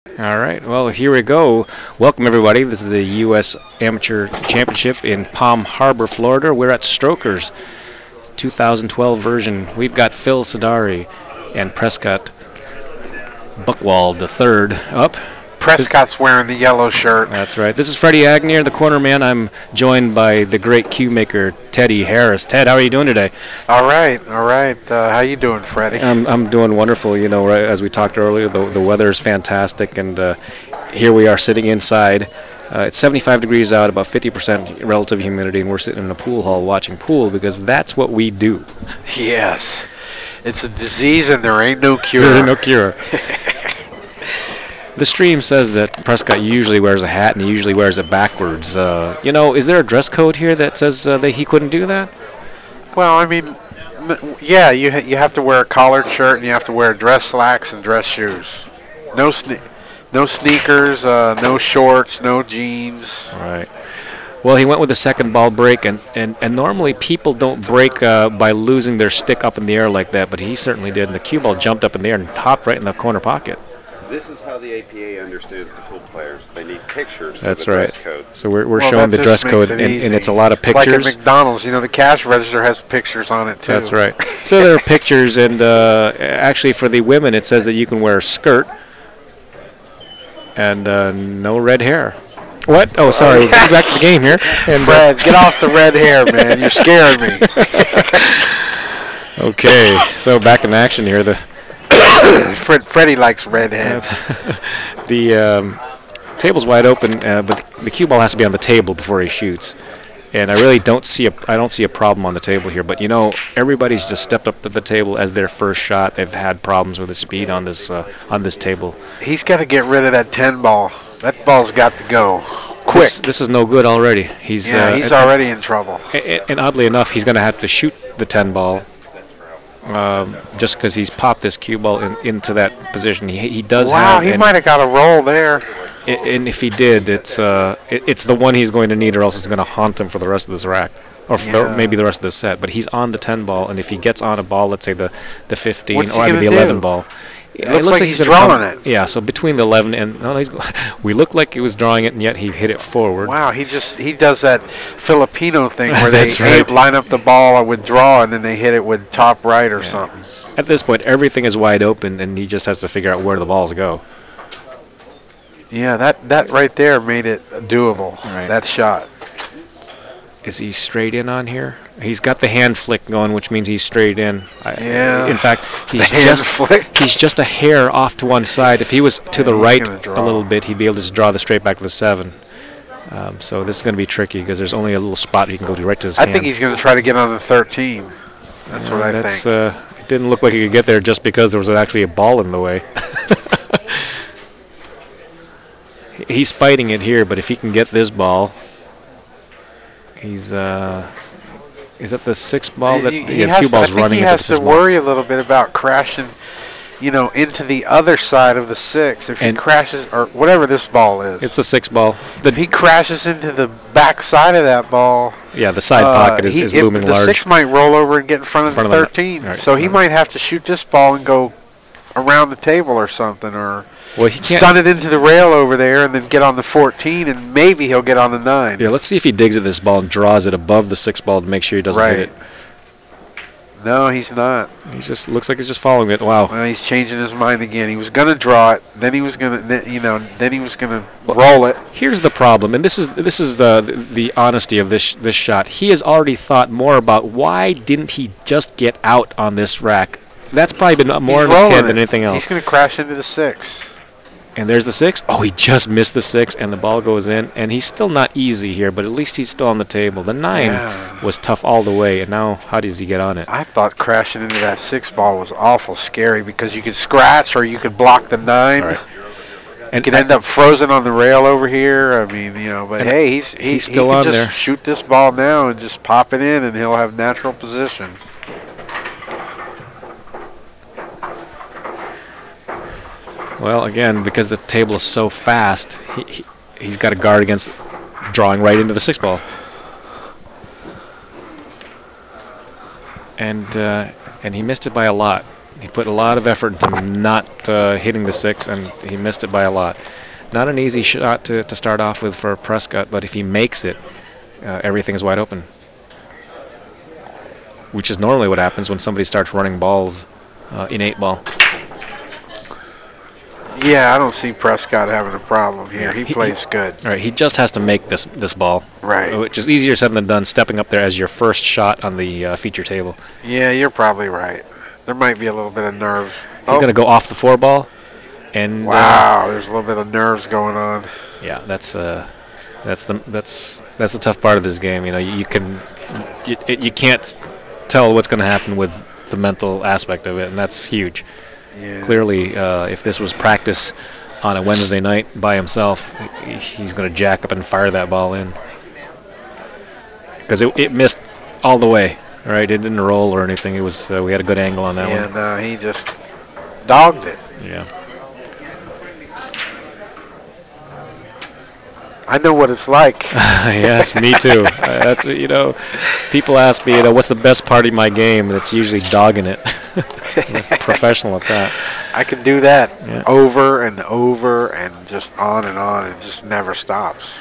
All right, well, here we go. Welcome, everybody. This is the U.S. Amateur Championship in Palm Harbor, Florida. We're at Strokers, 2012 version. We've got Phil Sidarii and Prescott Buchwold, the third, up. Prescott's wearing the yellow shirt. That's right. This is Freddie Agnew, the corner man. I'm joined by the great cue maker, Teddy Harris. Ted, how are you doing today? All right, all right. How you doing, Freddie? I'm doing wonderful. You know, right, as we talked earlier, the weather is fantastic, and here we are sitting inside. It's 75 degrees out, about 50% relative humidity, and we're sitting in a pool hall watching pool because that's what we do. Yes. It's a disease and there ain't no cure. There ain't no cure. The stream says that Prescott usually wears a hat and he usually wears it backwards. You know, is there a dress code here that says that he couldn't do that? Well, I mean, yeah, you have to wear a collared shirt and you have to wear dress slacks and dress shoes. No sneakers, no shorts, no jeans. Right. Well, he went with the second ball break, and normally people don't break by losing their stick up in the air like that, but he certainly did. And the cue ball jumped up in the air and hopped right in the corner pocket. This is how the APA understands the pool players. They need pictures. That's of the right. Dress code. So we're showing the dress code, and it's a lot of pictures. Like at McDonald's, you know, the cash register has pictures on it too. That's right. So there are pictures, and actually for the women, it says that you can wear a skirt and no red hair. What? Oh, sorry. We're back to the game here. And Fred, get off the red hair, man. You're scaring me. Okay, so back in action here. Freddie likes redheads. The table's wide open, but the cue ball has to be on the table before he shoots. And I really don't see a problem on the table here. But you know, everybody's just stepped up to the table as their first shot. They've had problems with the speed on this table. He's got to get rid of that 10 ball. That ball's got to go quick. This is no good already. He's already in trouble. And oddly enough, he's going to have to shoot the 10 ball. Just because he's popped this cue ball into that position. He does have. Wow, he might have got a roll there. And if he did, it's the one he's going to need, or else it's going to haunt him for the rest of this rack, or for maybe the rest of the set. But he's on the 10 ball, and if he gets on a ball, let's say the 15 or the 11 ball, it looks like he's drawing it. Yeah, so between the 11 and we looked like he was drawing it, and yet he hit it forward. Wow, he does that Filipino thing where they right. line up the ball with draw, and then they hit it with top right or something. At this point, everything is wide open, and he just has to figure out where the balls go. Yeah, that right there made it doable. Right. That shot. Is he straight in on here? He's got the hand flick going, which means he's straight in. Yeah. In fact, he's flick. He's just a hair off to one side. If he was to the right a little bit, he'd be able to just draw the straight back to the 7. So this is going to be tricky because there's only a little spot he can go to right to his hand. I think he's going to try to get on the 13. That's what I think. It didn't look like he could get there just because there was actually a ball in the way. He's fighting it here, but if he can get this ball, he's is that the 6th ball that the cue ball's running? He has to worry a little bit about crashing, you know, into the other side of the 6. If he crashes, or whatever this ball is. It's the 6th ball. If he crashes into the back side of that ball. Yeah, the side pocket is looming large. The 6 might roll over and get in front of the 13. Right. So he might have to shoot this ball and go around the table or something, or stun it into the rail over there and then get on the 14, and maybe he'll get on the 9. Yeah, let's see if he digs at this ball and draws it above the 6 ball to make sure he doesn't hit it. No, he's not. He just looks like he's just following it. Wow. Well, he's changing his mind again. He was going to draw it, then he was going to, then he was going to roll it. Here's the problem, and this is the honesty of this shot. He has already thought more about why didn't he just get out on this rack. That's probably been more in his head than anything else. He's going to crash into the 6. And there's the 6. Oh, he just missed the 6, and the ball goes in. And he's still not easy here, but at least he's still on the table. The 9 was tough all the way, and now how does he get on it? I thought crashing into that 6 ball was awful scary because you could scratch or you could block the 9. Right. And you could end up frozen on the rail over here. I mean, you know, but hey, he's still on there. He can just shoot this ball now and just pop it in, and he'll have natural position. Well, again, because the table is so fast, he's got to guard against drawing right into the 6 ball. And he missed it by a lot. He put a lot of effort into not hitting the 6, and he missed it by a lot. Not an easy shot to start off with for Prescott, but if he makes it, everything is wide open. Which is normally what happens when somebody starts running balls in 8-ball. Yeah, I don't see Prescott having a problem here. He plays good. All right, he just has to make this ball. Right. Which is easier said than done, stepping up there as your first shot on the feature table. Yeah, you're probably right. There might be a little bit of nerves. He's going to go off the 4-ball. And wow, there's a little bit of nerves going on. Yeah, that's the tough part of this game. You know, you can't tell what's going to happen with the mental aspect of it, and that's huge. Yeah. Clearly, if this was practice on a Wednesday night by himself, he's going to jack up and fire that ball in. Because it missed all the way, right? It didn't roll or anything. It was we had a good angle on that one. Yeah, no, he just dogged it. Yeah. I know what it's like. Yes, me too. That's what, you know, people ask me, you know, what's the best part of my game? It's usually dogging it. I'm a professional at that. I can do that over and over and just on and on. It just never stops.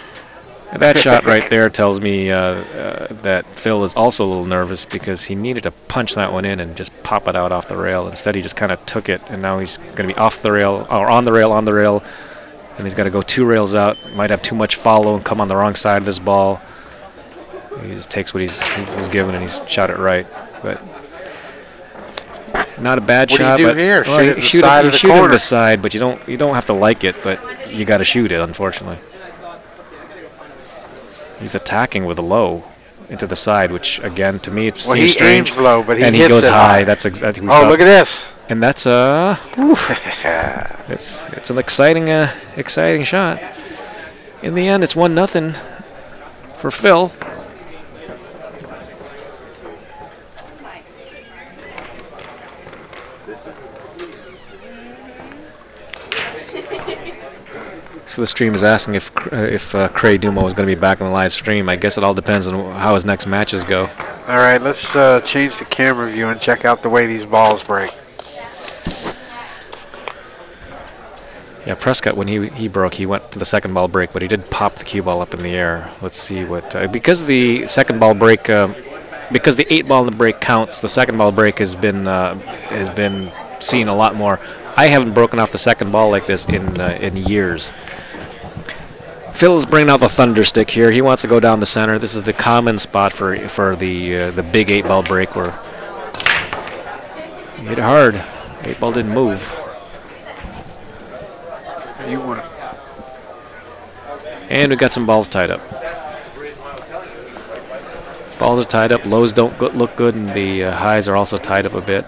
And that shot right there tells me that Phil is also a little nervous because he needed to punch that one in and just pop it out off the rail. Instead, he just kind of took it, and now he's going to be off the rail, or on the rail, and he's got to go 2 rails out. Might have too much follow and come on the wrong side of this ball. He just takes what he was given and he's shot it right. But not a bad shot. What do you do here? Well, shoot it in the side, but you don't have to like it, but you got to shoot it. Unfortunately, he's attacking with a low into the side, which again to me it seems strange. He aims low, but he and hits he goes it high. That's exactly. Oh, look at this! And that's it's an exciting shot. In the end, it's 1-0 for Phil. So the stream is asking if Cray Dumo is going to be back on the live stream. I guess it all depends on how his next matches go. All right, let's change the camera view and check out the way these balls break. Yeah, Prescott, when he broke, he went to the second ball break, but he did pop the cue ball up in the air. Let's see what because the second ball break, because the 8-ball in the break counts. The second ball break has been seen a lot more. I haven't broken off the second ball like this in years. Phil is bringing out the thunder stick here. He wants to go down the center. This is the common spot for the big 8-ball break where he hit it hard. 8-ball didn't move. And we got some balls tied up. Balls are tied up. Lows don't look good, and the highs are also tied up a bit.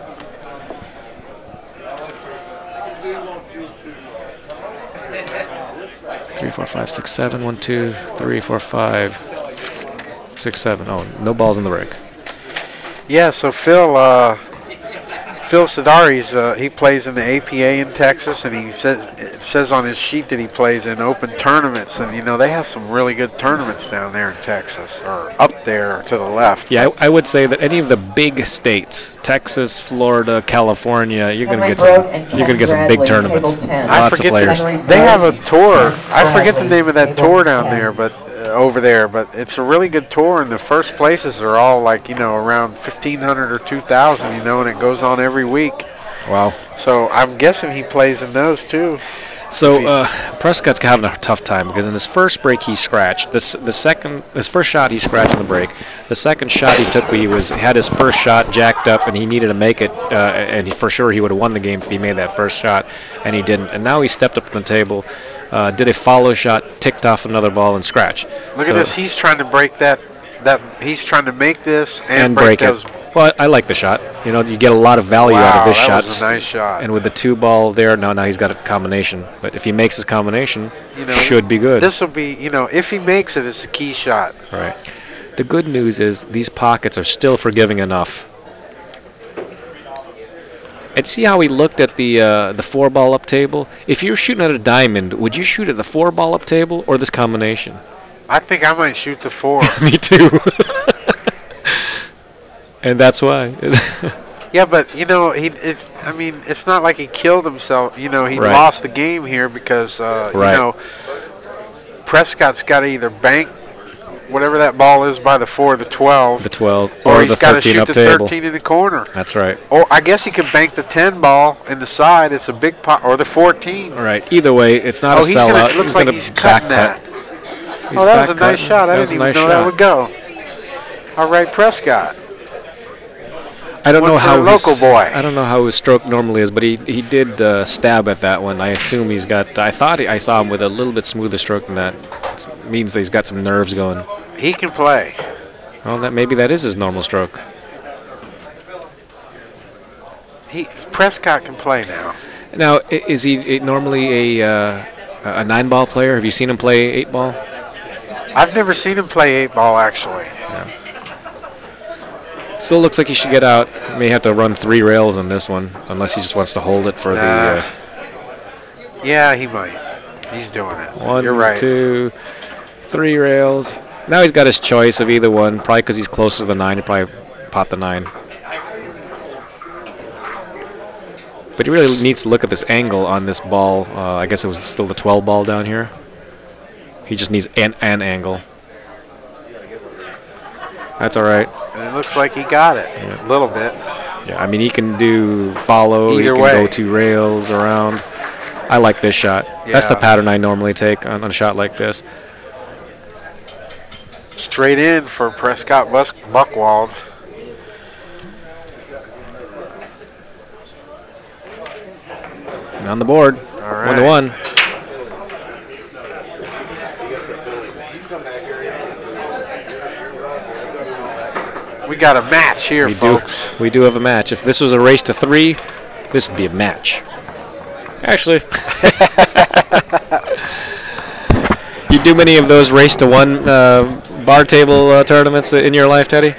Three, four, five, six, seven. 1, 2, 3, 4, 5, 6, 7. Oh, no balls in the break. Yeah, so Phil Sidarii's he plays in the APA in Texas, and it says on his sheet that he plays in open tournaments, and you know they have some really good tournaments down there in Texas, or up there to the left. Yeah, I would say that any of the big states, Texas, Florida, California, you're gonna get some big tournaments. Lots of players. They have a tour. I forget the name of that tour down there, but over there, but it's a really good tour, and the first places are all like, you know, around 1,500 or 2,000, you know, and it goes on every week. Wow. So I'm guessing he plays in those too. So Prescott's having a tough time because in his first break he scratched. His first shot he scratched in the break. The second shot he took, he had his first shot jacked up, and he needed to make it, and for sure he would have won the game if he made that first shot, and he didn't. And now he stepped up to the table. Did a follow shot, ticked off another ball, and scratch. Look at this. He's trying to break that. He's trying to make this and break those. Well, I like the shot. You know, you get a lot of value out of this shot. That was a nice shot. And with the 2-ball there, now he's got a combination. But if he makes his combination, should be good. This will be, you know, if he makes it, it's a key shot. Right. The good news is these pockets are still forgiving enough. And see how he looked at the 4-ball up table? If you're shooting at a diamond, would you shoot at the 4-ball up table or this combination? I think I might shoot the 4. Me too. And that's why. Yeah, but you know, I mean, it's not like he killed himself. You know, he lost the game here because you know, Prescott's got to either bank whatever that ball is by the 4 or the 12. The 12. Or he's got to shoot the 13 in the corner. That's right. Or I guess he could bank the 10 ball in the side. It's a big pot. Or the 14. All right. Either way, it's not a sellout. It looks like he's cutting that. Oh, that was a nice shot. I didn't even know that would go. All right, Prescott. I don't know how local boy. I don't know how his stroke normally is, but he did stab at that one. I assume he's got. I thought I saw him with a little bit smoother stroke than that. It means that he's got some nerves going. He can play. Well, maybe that is his normal stroke. Prescott can play now. Now, is he normally a 9-ball player? Have you seen him play 8-ball? I've never seen him play 8-ball actually. Yeah. Still looks like he should get out. May have to run 3 rails on this one, unless he just wants to hold it for the. Yeah, he might. He's doing it. 1, You're right. 2, 3 rails. Now he's got his choice of either one. Probably because he's closer to the 9, he probably pot the 9. But he really needs to look at this angle on this ball. I guess it was still the 12 ball down here. He just needs an angle. That's all right. And it looks like he got it a little bit. Yeah, I mean, he can do follow. Either he can way. go 2 rails around. I like this shot. Yeah. That's the pattern I normally take on a shot like this. Straight in for Prescott Buchwold. And on the board. All right. 1-1. We got a match here, folks. We do have a match. If this was a race to 3, this would be a match. Actually, you do many of those race to 1 bar table tournaments in your life, Teddy?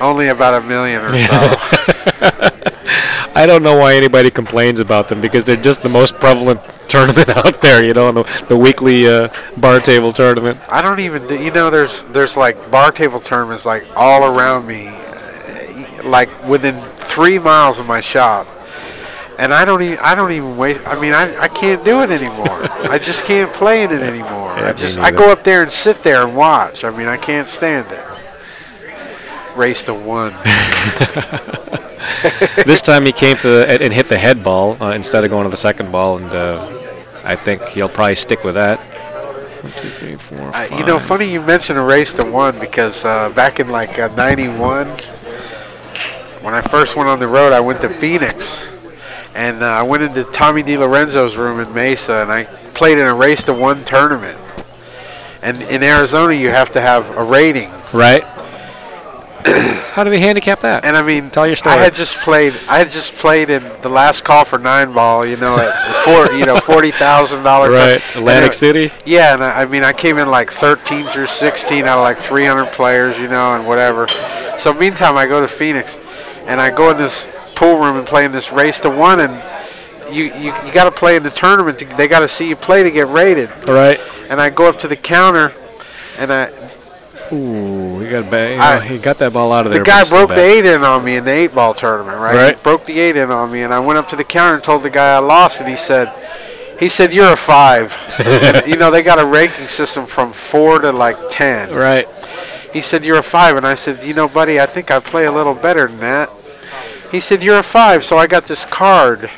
Only about 1 million or so. I don't know why anybody complains about them because they're just the most prevalent tournament out there, you know, the weekly bar table tournament. I don't even, you know, there's like bar table tournaments like all around me, like within 3 miles of my shop, and I don't even waste. I mean, I can't do it anymore. I just can't play in it anymore. Yeah, I go up there and sit there and watch. I mean, I can't stand it. Race to 1. This time he came to and hit the head ball instead of going to the second ball, and I think he'll probably stick with that. 1, 2, 3, 4, 5. You know, funny you mentioned a race to 1 because back in like '91, when I first went on the road, I went to Phoenix, and I went into Tommy DiLorenzo's room in Mesa, and I played in a race to 1 tournament. And in Arizona, you have to have a rating. Right. How did he handicap that? And I mean, tell your story. I had just played in the last call for 9-ball. You know, at $40,000. Right, Atlantic City. Yeah, and I mean, I came in like 13 through 16 out of like 300 players. You know, and whatever. So meantime, I go to Phoenix, and I go in this pool room and play in this race to 1, and you got to play in the tournament. They got to see you play to get rated. All right. And I go up to the counter, and ooh, he got bad. He got that ball out of there. The guy broke the 8-in on me in the 8-ball tournament, right? He broke the 8-in on me, and I went up to the counter and told the guy I lost, and he said, "You're a 5." And, you know, they got a ranking system from 4 to like 10. Right. He said, "You're a 5," and I said, "You know, buddy, I think I play a little better than that." He said, "You're a 5." So I got this card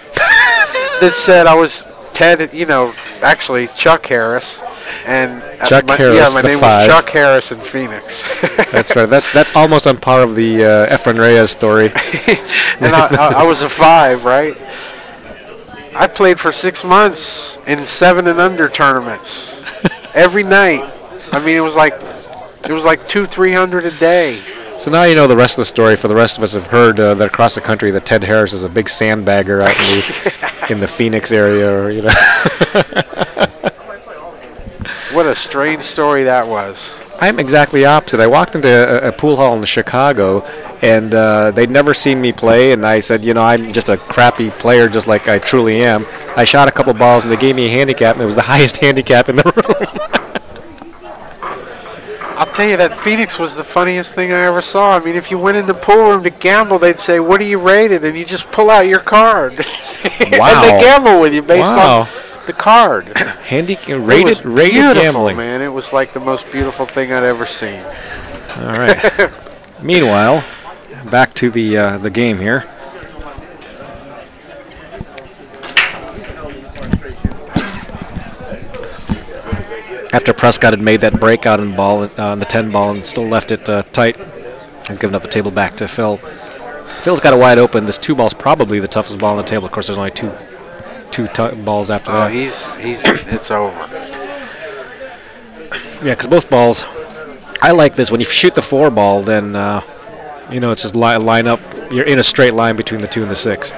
that said I was Ted, you know, actually Chuck Harris. And Harris, yeah, my name 5. was Chuck Harris in Phoenix. That's right. That's almost on par of the Efren Reyes story. And I was a 5, right? I played for 6 months in 7 and under tournaments every night. I mean, it was like 200-300 a day. So now you know the rest of the story. For the rest of us have heard that across the country that Ted Harris is a big sandbagger out in the Phoenix area, or you know. What a strange story that was. I'm exactly opposite. I walked into a pool hall in Chicago, and they'd never seen me play, and I said, you know, I'm just a crappy player, just like I truly am. I shot a couple balls, and they gave me a handicap, and it was the highest handicap in the room. I'll tell you, that Phoenix was the funniest thing I ever saw. I mean, if you went in the pool room to gamble, they'd say, "What are you rated?" And you just pull out your card. Wow. And they gamble with you based on the card. Rated gambling. Man, it was like the most beautiful thing I'd ever seen. All right. Meanwhile, back to the game here. After Prescott had made that breakout on the 10 ball and still left it tight, he's given up the table back to Phil. Phil's got it wide open. This 2 ball's probably the toughest ball on the table. Of course, there's only two balls after that. It's over. Yeah, because both balls. I like this. When you shoot the 4 ball, then it's just line up. You're in a straight line between the 2 and the 6.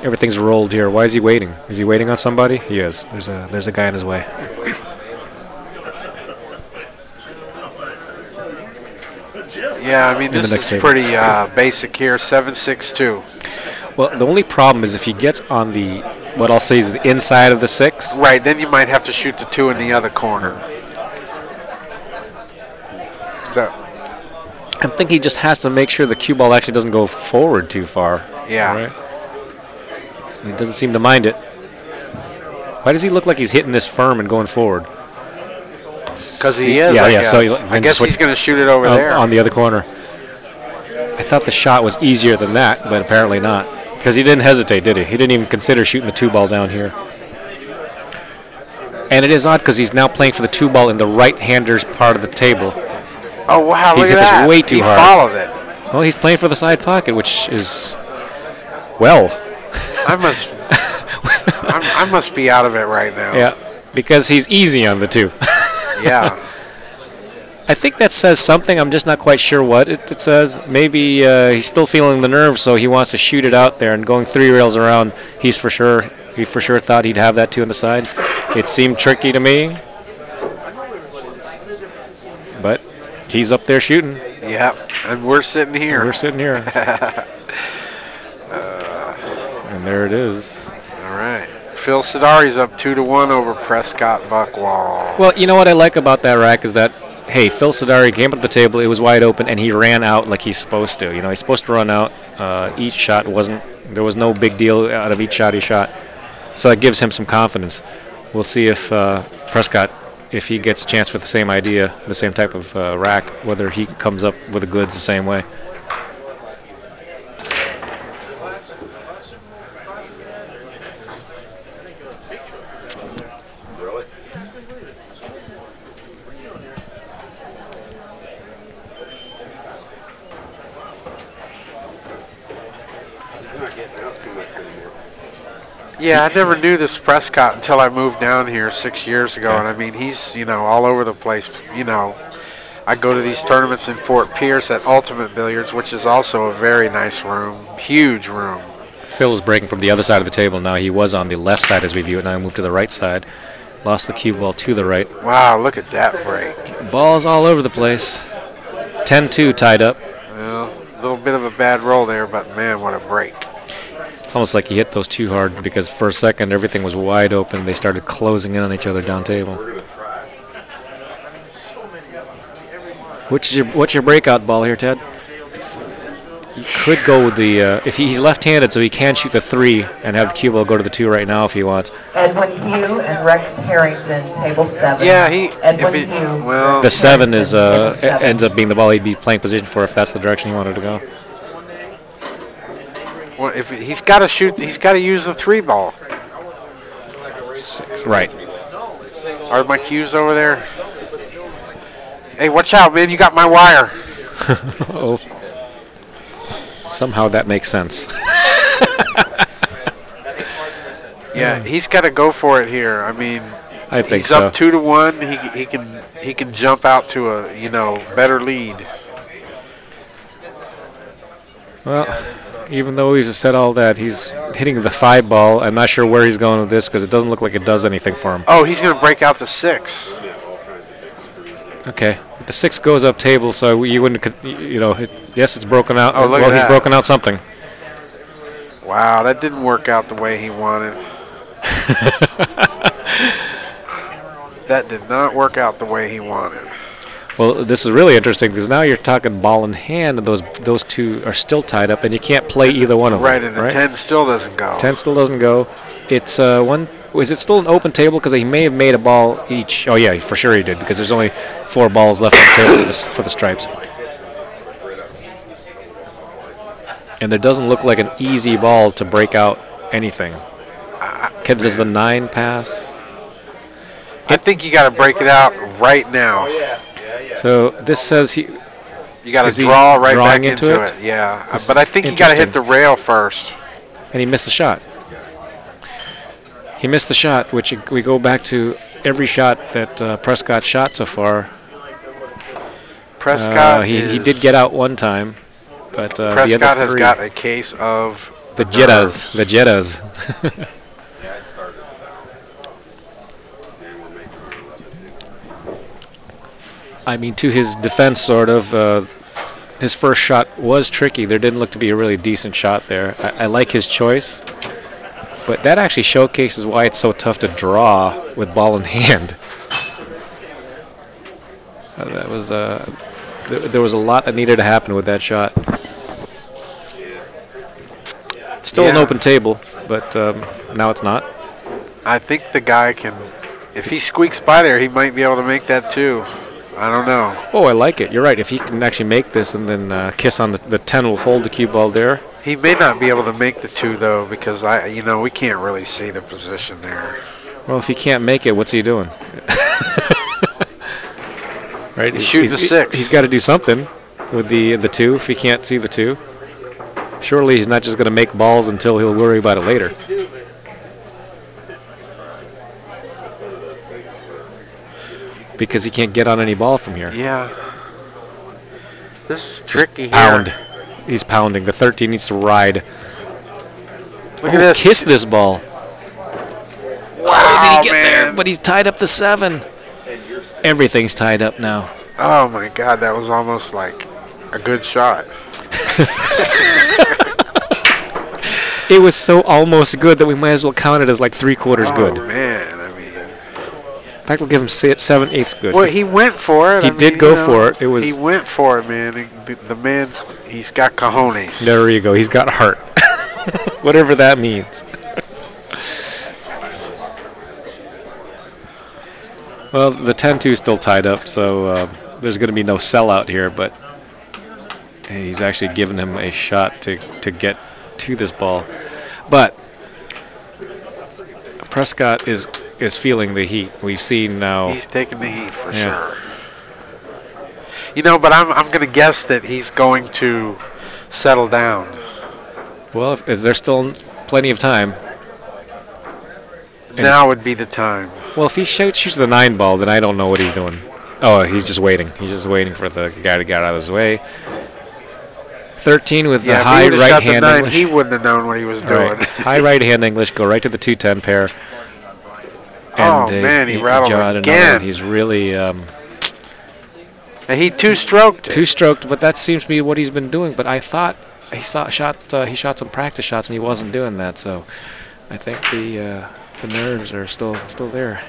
Everything's rolled here. Why is he waiting? Is he waiting on somebody? He is. There's a guy in his way. Yeah, I mean, this is pretty basic here, 7-6-2. Well, the only problem is if he gets on the, what I'll say is the inside of the 6. Right, then you might have to shoot the 2 in the other corner. So, I think he just has to make sure the cue ball actually doesn't go forward too far. Yeah. Right? He doesn't seem to mind it. Why does he look like he's hitting this firm and going forward? Because he is. Yeah, So I guess he's going to shoot it over there. On the other corner. I thought the shot was easier than that, but apparently not. Because he didn't hesitate, did he? He didn't even consider shooting the 2 ball down here. And it is odd because he's now playing for the 2 ball in the right-hander's part of the table. Oh, wow, he's look at that. This way too hard. He followed it. Well, he's playing for the side pocket, which is, well. I must be out of it right now. Yeah, because he's easy on the 2. Yeah. I think that says something. I'm just not quite sure what it says. Maybe he's still feeling the nerves, so he wants to shoot it out there. And going 3 rails around, he for sure thought he'd have that 2 on the side. It seemed tricky to me, but he's up there shooting. Yep, and we're sitting here. And there it is. All right. Phil Sidari's up 2-1 over Prescott Buchwold. Well, you know what I like about that rack is that, hey, Phil Sidarii came up to the table, it was wide open, and he ran out like he's supposed to. He's supposed to run out. Each shot there was no big deal out of each shot he shot. So that gives him some confidence. We'll see if Prescott, if he gets a chance for the same idea, the same type of rack, whether he comes up with the goods the same way. Yeah, I never knew this Prescott until I moved down here 6 years ago, and I mean, he's, all over the place. I go to these tournaments in Fort Pierce at Ultimate Billiards, which is also a very nice room, huge room. Phil is breaking from the other side of the table now. He was on the left side as we view it. Now he moved to the right side. Lost the cue ball to the right. Wow, look at that break. Balls all over the place. 10-2 tied up. Well, a little bit of a bad roll there, but man, what a break. It's almost like he hit those too hard because for a second everything was wide open. They started closing in on each other down table. What's your breakout ball here, Ted? You could go with the if he's left-handed, so he can shoot the 3 and have the cue ball go to the 2 right now if he wants. Edwin Hugh and Rex Harrington, table 7. Yeah, Hugh. The 7 is ends up being the ball he'd be playing position for if that's the direction he wanted to go. Well, if he's got to shoot, he's got to use the 3 ball. 6, right. Are my cues over there? Hey, watch out, man! You got my wire. Oh. Somehow that makes sense. Yeah, he's got to go for it here. I mean, I think he's so. up 2-1. He can jump out to a better lead. Well, even though we've said all that, he's hitting the 5 ball. I'm not sure where he's going with this because it doesn't look like it does anything for him. Oh, he's going to break out the 6. Okay. The 6 goes up table, so you wouldn't, yes, it's broken out. Oh, look well, at he's that. broken out something. Wow, that didn't work out the way he wanted. That did not work out the way he wanted. Well, this is really interesting because now you're talking ball in hand, and those two are still tied up, and you can't play either one of them. Right, and the 10 still doesn't go. 10 still doesn't go. It's one. Is it still an open table? Because he may have made a ball each. Oh yeah, for sure he did, because there's only 4 balls left on the table for the stripes. And there doesn't look like an easy ball to break out anything. Does the 9 pass? I think you got to break it out right now. So this says you got to draw right back into it. Yeah, but I think you got to hit the rail first. And he missed the shot. He missed the shot, which we go back to every shot that Prescott shot so far. Prescott he did get out one time, but Prescott has got a case of the Jettas. The Jettas. I mean, to his defense, sort of, his first shot was tricky. There didn't look to be a really decent shot there. I like his choice, but that actually showcases why it's so tough to draw with ball in hand. That was there was a lot that needed to happen with that shot. It's still an open table, but now it's not. I think the guy can, if he squeaks by there, he might be able to make that too. I don't know. Oh, I like it. You're right. If he can actually make this and then kiss on the 10 will hold the cue ball there. He may not be able to make the 2 though, because we can't really see the position there. Well, if he can't make it, what's he doing? Right? He's shooting the 6. He's got to do something with the 2 if he can't see the 2. Surely he's not just going to make balls until he'll worry about it later. Because he can't get on any ball from here. Yeah. This is tricky pound. here. He's pounding. The 13 needs to ride. Look at this. Kiss this ball. Wow, did he get there? But he's tied up to 7. Everything's tied up now. Oh my God, that was almost like a good shot. It was so almost good that we might as well count it as like 3/4 good. Oh man. In fact, we'll give him 7/8 good. Well, he went for it. He did go for it. He went for it, man. The man's, he's got cojones. There you go. He's got heart. Whatever that means. Well, the 10-2 is still tied up, so there's going to be no sellout here, but he's actually given him a shot to get to this ball. But Prescott is feeling the heat. We've seen now. He's taking the heat for sure. But I'm going to guess that he's going to settle down. Well, is there still plenty of time? Now would be the time. Well, if he shoots the 9 ball, then I don't know what he's doing. Oh, he's just waiting. He's just waiting for the guy to get out of his way. 13 with the high right hand English. He wouldn't have known what he was doing. Right. High right hand English, go right to the 2-10 pair. And, man, he rattled again. He's really... and he two-stroked it. Two-stroked, but that seems to be what he's been doing. But I thought he shot some practice shots, and he wasn't doing that. So I think the nerves are still there.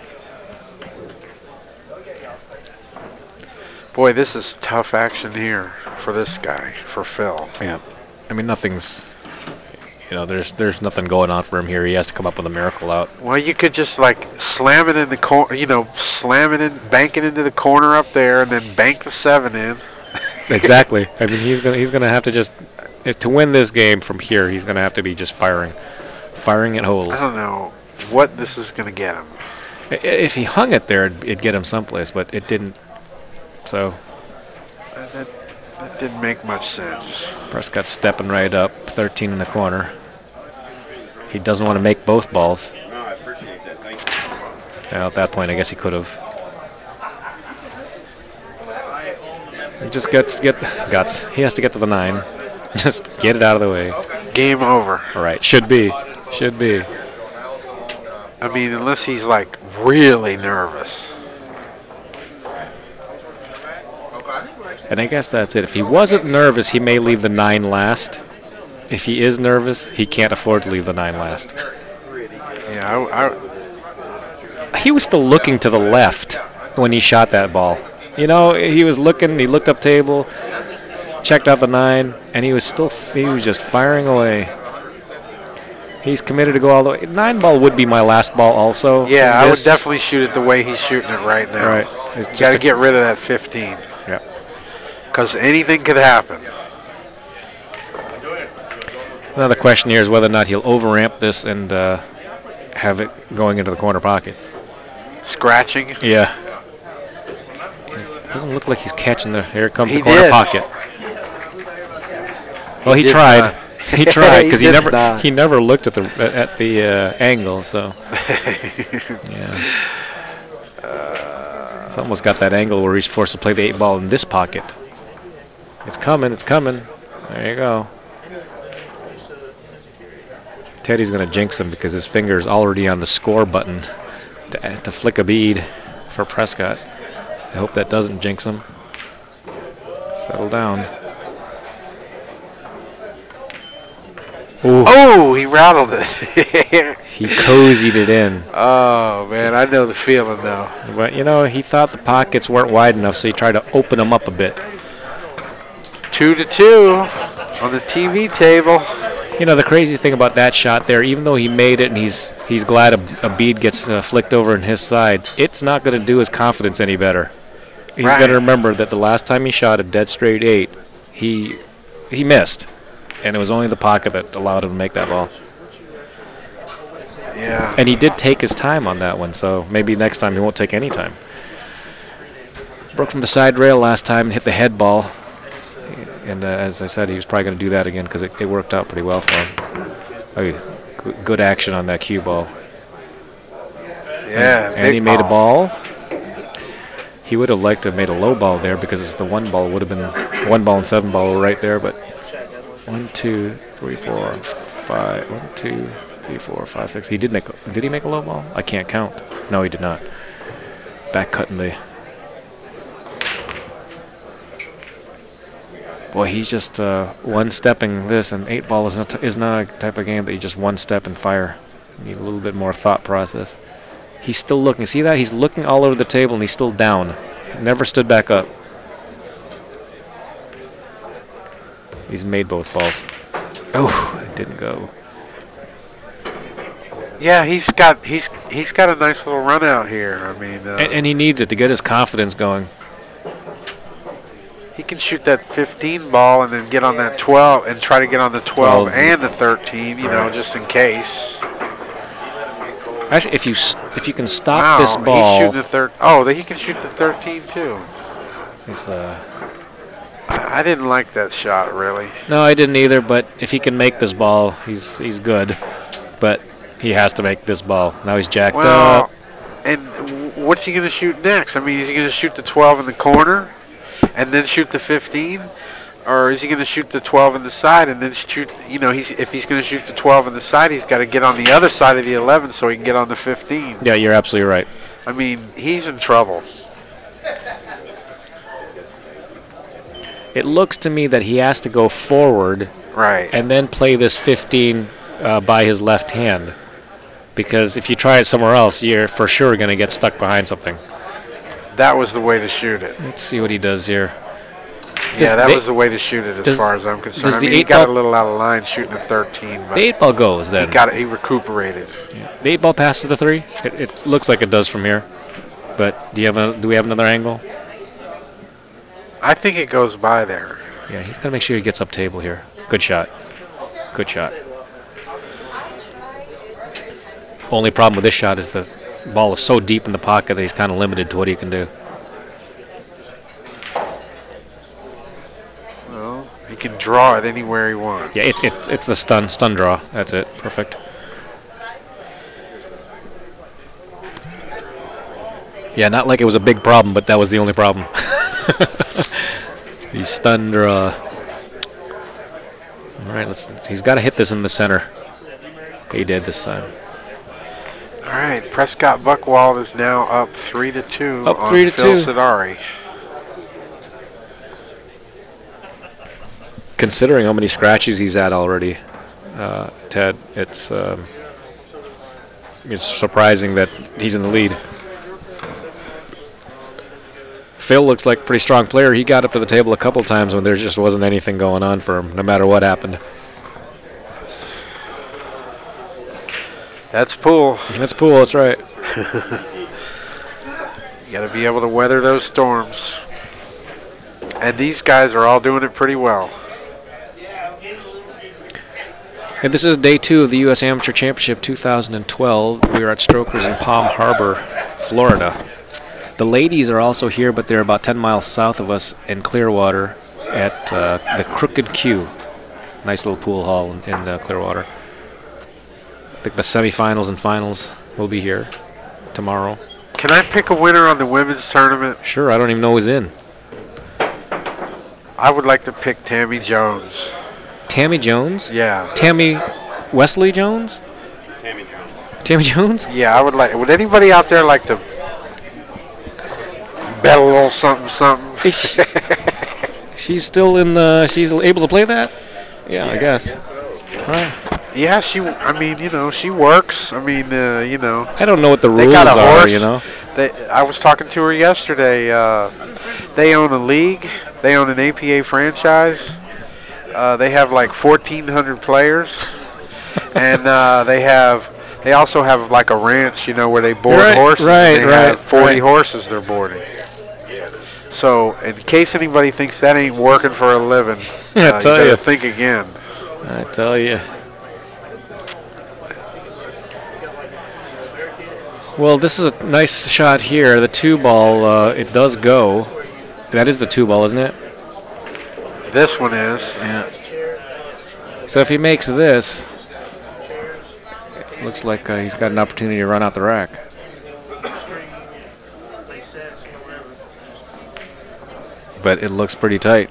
Boy, this is tough action here for this guy, for Phil. Yeah. I mean, nothing's... there's nothing going on for him here. He has to come up with a miracle out. Well, you could just slam it in the corner, slam it in, bank it into the corner up there, and then bank the 7 in. Exactly. I mean, he's gonna have to just to win this game from here. He's gonna have to be just firing at holes. I don't know what this is gonna get him. If he hung it there, it'd get him someplace, but it didn't. So that didn't make much sense. Prescott stepping right up, 13 in the corner. He doesn't want to make both balls. No, I appreciate that. Thank you. At that point, I guess he could have. He just guts. He has to get to the 9. Just get it out of the way. Game over. All right, should be. I mean, unless he's really nervous. And I guess that's it. If he wasn't nervous, he may leave the 9 last. If he is nervous, he can't afford to leave the 9 last. Yeah, he was still looking to the left when he shot that ball. You know, he was looking. He looked up table, checked out the 9, and he was just firing away. He's committed to go all the way. 9 ball would be my last ball also. Yeah, I would definitely shoot it the way he's shooting it right now. Right. You got to get rid of that 15. Yeah. Because anything could happen. Now the question here is whether or not he'll over-ramp this and have it going into the corner pocket. Scratching? Yeah. It doesn't look like he's catching the. Here comes the corner pocket. Well, he tried. He tried because he never looked at the angle. So yeah, he's almost got that angle where he's forced to play the 8 ball in this pocket. It's coming. It's coming. There you go. Teddy's going to jinx him because his finger is already on the score button to flick a bead for Prescott. I hope that doesn't jinx him. Settle down. Ooh. Oh, he rattled it. He cozied it in. Oh, man, I know the feeling, though. But, you know, he thought the pockets weren't wide enough, so he tried to open them up a bit. 2-2 on the TV table. You know, the crazy thing about that shot there, even though he made it and he's glad a bead gets flicked over on his side, it's not going to do his confidence any better. He's got to remember that the last time he shot a dead straight 8, he missed. And it was only the pocket that allowed him to make that ball. Yeah. And he did take his time on that one, so maybe next time he won't take any time. Broke from the side rail last time and hit the head ball. And as I said, he was probably going to do that again because it worked out pretty well for him. Okay, good action on that cue ball. Yeah, and he made a ball. He would have liked to have made a low ball there because it's the 1 ball would have been 1 ball and 7 ball right there, but 1, 2, 3, 4, 5. 1, 2, 3, 4, 5, 6. He did he make a low ball? I can't count. No, he did not. Back cutting the. Boy, he's just one-stepping this, and 8 ball is not a type of game that you just one step and fire. You need a little bit more thought process. He's still looking. See that? He's looking all over the table, and he's still down. Never stood back up. He's made both balls. Oh, it didn't go. Yeah, he's got a nice little run out here. I mean, and he needs it to get his confidence going. He can shoot that 15 ball and then get on that 12 and try to get on the 12 and the 13, you know, just in case. Actually, if you can stop this ball. He's shooting the he can shoot the 13 too. It's I didn't like that shot really. No, I didn't either. But if he can make this ball, he's good. But he has to make this ball. Now he's jacked up. And what's he gonna shoot next? I mean, is he gonna shoot the 12 in the corner and then shoot the 15? Or is he going to shoot the 12 in the side and then shoot, you know, if he's going to shoot the 12 in the side, he's got to get on the other side of the 11 so he can get on the 15. Yeah, you're absolutely right. I mean, he's in trouble. It looks to me that he has to go forward and then play this 15 by his left hand. Because if you try it somewhere else, you're for sure going to get stuck behind something. That was the way to shoot it. Let's see what he does here. Yeah, that was the way to shoot it as far as I'm concerned. I mean, he got a little out of line shooting the 13. But the 8 ball goes then. He recuperated. Yeah. The 8 ball passes the 3? It looks like it does from here. But do we have another angle? I think it goes by there. Yeah, he's got to make sure he gets up table here. Good shot. Good shot. Only problem with this shot is the ball is so deep in the pocket that he's kind of limited to what he can do. He can draw it anywhere he wants. Yeah, it's the stun draw. That's it. Perfect. Yeah, not like it was a big problem, but that was the only problem. The stun draw. All right, he's got to hit this in the center. He did this time. All right, Prescott Buchwold is now up 3-2 up on 3-2. Phil Sidarii. Considering how many scratches he's at already, Ted, it's surprising that he's in the lead. Phil looks like a pretty strong player. He got up to the table a couple times when there just wasn't anything going on for him, no matter what happened. That's pool. That's pool, that's right. You got to be able to weather those storms. And these guys are all doing it pretty well. And this is day 2 of the U.S. Amateur Championship 2012. We are at Strokers in Palm Harbor, Florida. The ladies are also here, but they're about 10 miles south of us in Clearwater at the Crooked Q. Nice little pool hall in Clearwater. I think the semifinals and finals will be here tomorrow. Can I pick a winner on the women's tournament? Sure, I don't even know who's in. I would like to pick Tammy Jones. Tammy Jones? Yeah. Tammy Wesley Jones? Tammy Jones. Tammy Jones? Yeah, I would like. Would anybody out there like to bet a little something, something? She's still in the. She's able to play that? Yeah, I guess. Right. Yeah, I mean, you know, she works. I mean, you know. I don't know what the rules got a are, horse. you know. I was talking to her yesterday. They own a league. They own an APA franchise. They have like 1,400 players, and they also have like a ranch, you know, where they board horses. Right, and they have 40 horses they're boarding. So, in case anybody thinks that ain't working for a living, you better think again. I tell you. Well, this is a nice shot here. The 2-ball, it does go. That is the 2-ball, isn't it? This one is. Yeah. So if he makes this, it looks like he's got an opportunity to run out the rack. But it looks pretty tight.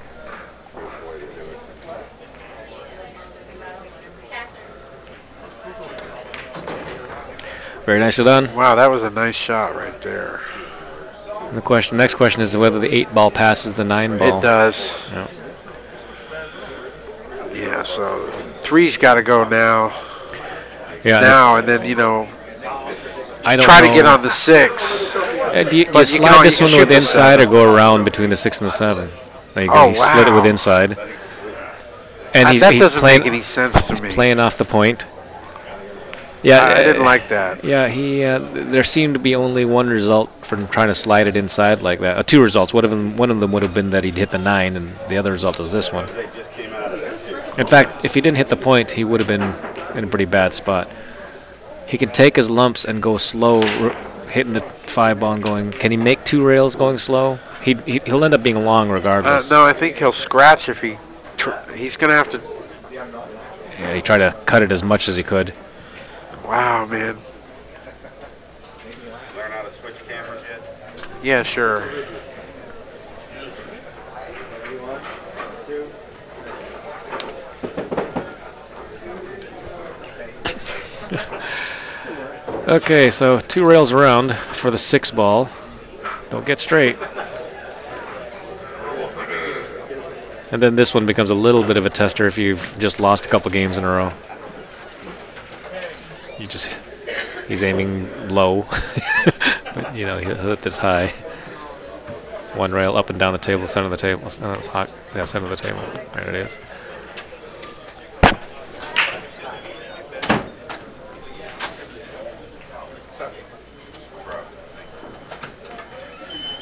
Very nicely done. Wow, that was a nice shot right there. And the next question is whether the 8-ball passes the 9-ball. It does. Yeah. Yeah, so 3's got to go now. Yeah. Now and then, you know, I don't try know. to get on the 6. Do you slide this one with inside or go around between the 6 and the 7? Like you slid it with inside. And that doesn't make any sense to me. He's playing off the point. Yeah, I didn't like that. Yeah, there seemed to be only one result from trying to slide it inside like that. 2 results. One of them would have been that he'd hit the 9, and the other result is this one. In fact, if he didn't hit the point, he would have been in a pretty bad spot. He can take his lumps and go slow, hitting the 5-ball and going. Can he make 2 rails going slow? He'll end up being long regardless. No, I think he'll scratch if he's going to have to. Yeah, he tried to cut it as much as he could. Wow, man. Learn how to switch cameras yet? Yeah, sure. Okay, so 2 rails around for the 6-ball. Don't get straight. And then this one becomes a little bit of a tester if you've just lost a couple games in a row. He's aiming low, but you know he'll hit this high. 1 rail up and down the table, center of the table, center of the table. There it is.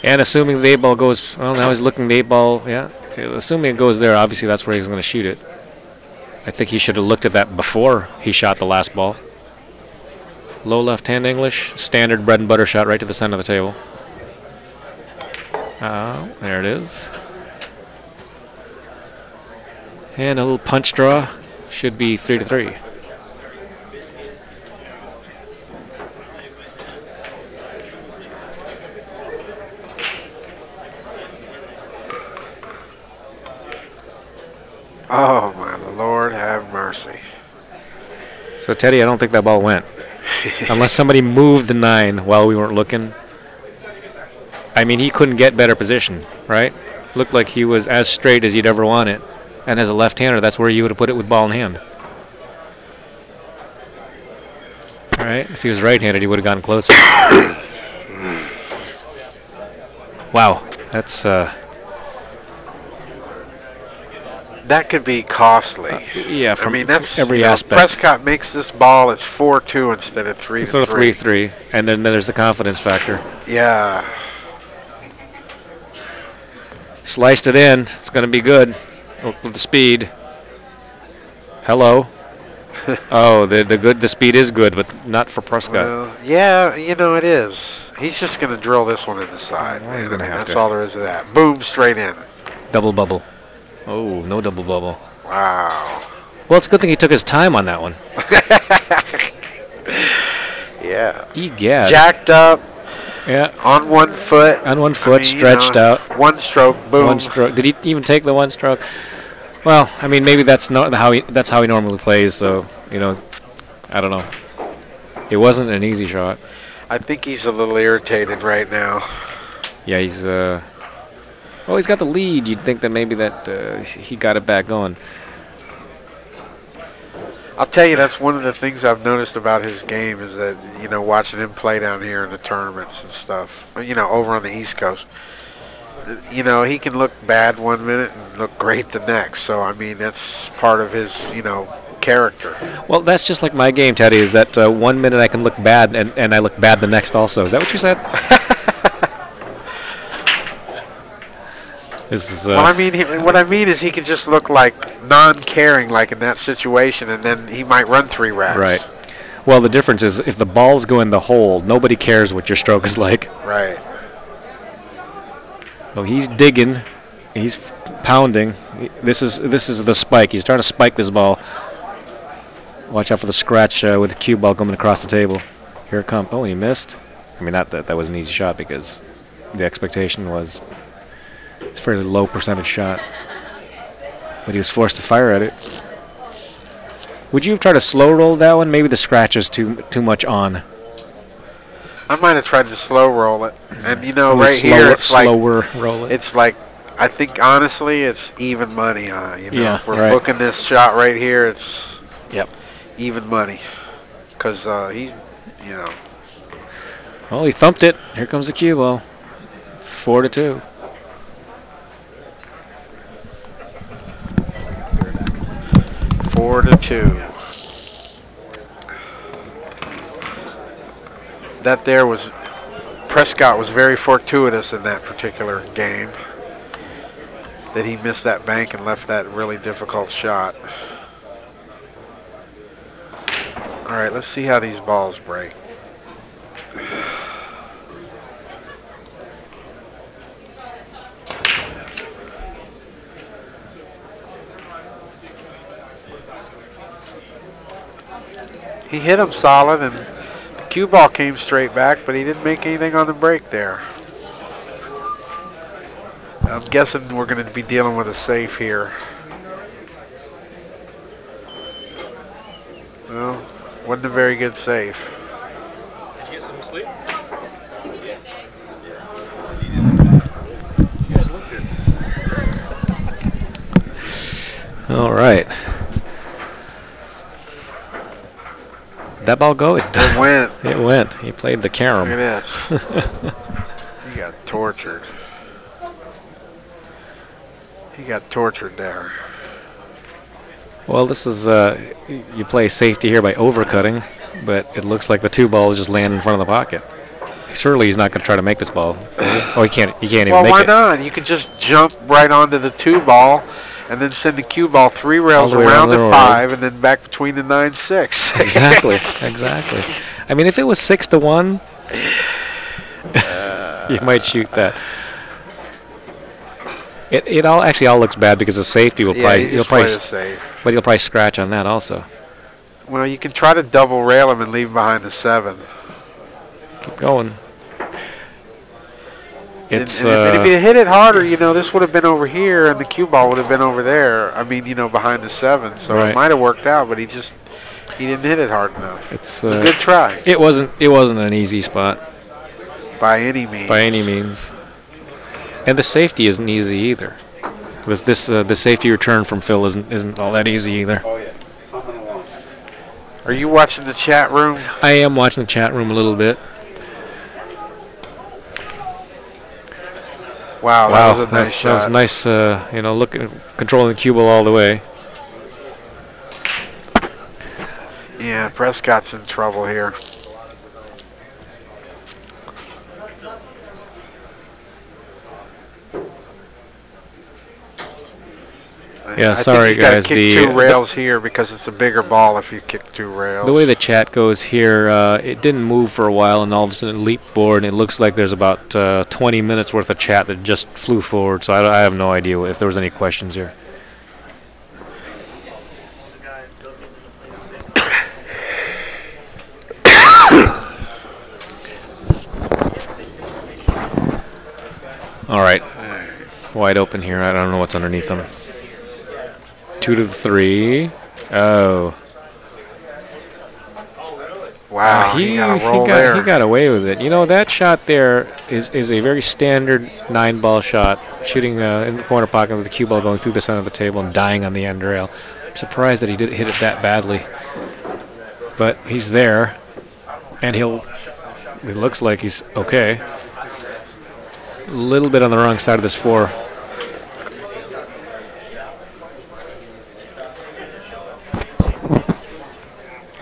And assuming the 8-ball goes, well, now he's looking the 8-ball, yeah. Assuming it goes there, obviously that's where he's going to shoot it. I think he should have looked at that before he shot the last ball. Low left-hand English, standard bread and butter shot right to the center of the table. There it is. And a little punch draw, should be 3-3. Oh, my Lord, have mercy. So, Teddy, I don't think that ball went. Unless somebody moved the 9 while we weren't looking. I mean, he couldn't get better position, right? Looked like he was as straight as you'd ever want it. And as a left-hander, that's where you would have put it with ball in hand. All right, if he was right-handed, he would have gotten closer. Wow, That's that could be costly. Yeah, from I mean, that's every aspect. Prescott makes this ball. It's 4-2 instead of 3-3. Instead of 3-3, and then there's the confidence factor. Yeah. Sliced it in. It's going to be good with the speed. Hello. Oh, the speed is good, but not for Prescott. Well, yeah, you know it is. He's just going to drill this one in the side. Well, he's going to have That's to. all there is to that. Boom, straight in. Double bubble. Oh, no double bubble. Wow. Well, it's a good thing he took his time on that one. Yeah. Egad. Jacked up. Yeah. On 1 foot. On 1 foot, I mean, stretched out. 1 stroke, boom. 1 stroke. Did he even take the 1 stroke? Well, I mean, maybe that's not how that's how he normally plays. So, you know, I don't know. It wasn't an easy shot. I think he's a little irritated right now. Yeah, he's. Well, he's got the lead. You'd think that maybe that he got it back going. I'll tell you, that's one of the things I've noticed about his game is that, you know, watching him play down here in the tournaments and stuff, you know, over on the East Coast, you know, he can look bad 1 minute and look great the next. So, I mean, that's part of his, you know, character. Well, that's just like my game, Teddy, is that 1 minute I can look bad and I look bad the next also. Is that what you said? This is, well, I mean, what I mean is he could just look like non-caring, like in that situation, and then he might run 3 wraps. Right. Well, the difference is if the balls go in the hole, nobody cares what your stroke is like. Right. Well, he's digging, he's pounding. This is the spike. He's trying to spike this ball. Watch out for the scratch with the cue ball coming across the table. Here it comes. Oh, he missed. I mean, not that was an easy shot because the expectation was it's a fairly low percentage shot. But he was forced to fire at it. Would you have tried to slow roll that one? Maybe the scratch is too much on. I might have tried to slow roll it, and you know, right here it's slower roll it. It's like, I think honestly, it's even money on it. You know, yeah, if we're booking this shot right here, it's even money, because he's, you know. Well, he thumped it. Here comes the cue ball. 4-2. That there was, Prescott was very fortuitous in that particular game, that he missed that bank and left that really difficult shot. All right, let's see how these balls break. He hit him solid, and the cue ball came straight back, but he didn't make anything on the break there. I'm guessing we're going to be dealing with a safe here. Well, wasn't a very good safe. Did you get some sleep? All right. Did that ball go? It went. It went. He played the carom. Look at this. He got tortured. He got tortured there. Well, this is, you play safety here by overcutting, but it looks like the 2 ball just land in front of the pocket. Surely he's not going to try to make this ball. Oh, he can't even make it. Well, why not? You could just jump right onto the 2 ball and then send the cue ball 3 rails around the 5 and then back between the 9-6. Exactly, exactly. I mean, if it was 6-1, you might shoot that. It all looks bad because the safety will probably he'll probably scratch on that also. Well, you can try to double rail him and leave him behind the 7. Keep going. It's and if you hit it harder, you know, this would have been over here and the cue ball would have been over there. I mean, you know, behind the 7. So it might have worked out, but he didn't hit it hard enough. It's a good try. It wasn't an easy spot by any means. By any means. And the safety isn't easy either. Because the safety return from Phil isn't all that easy either. Oh yeah. Are you watching the chat room? I am watching the chat room a little bit. Wow, that was a nice shot. That was nice, you know, controlling the cue ball all the way. Yeah, Prescott's in trouble here. Yeah, sorry guys. Kick two rails here because it's a bigger ball if you kick two rails. The way the chat goes here, it didn't move for a while, and all of a sudden it leaped forward, and it looks like there's about 20 minutes worth of chat that just flew forward. So I have no idea if there was any questions here. All right, wide open here. I don't know what's underneath them. 2 to 3. Oh. Wow, he got away with it. You know, that shot there is a very standard 9-ball shot, shooting in the corner pocket with the cue ball going through the center of the table and dying on the end rail. I'm surprised that he did hit it that badly. But he's there, and it looks like he's okay. A little bit on the wrong side of this 4.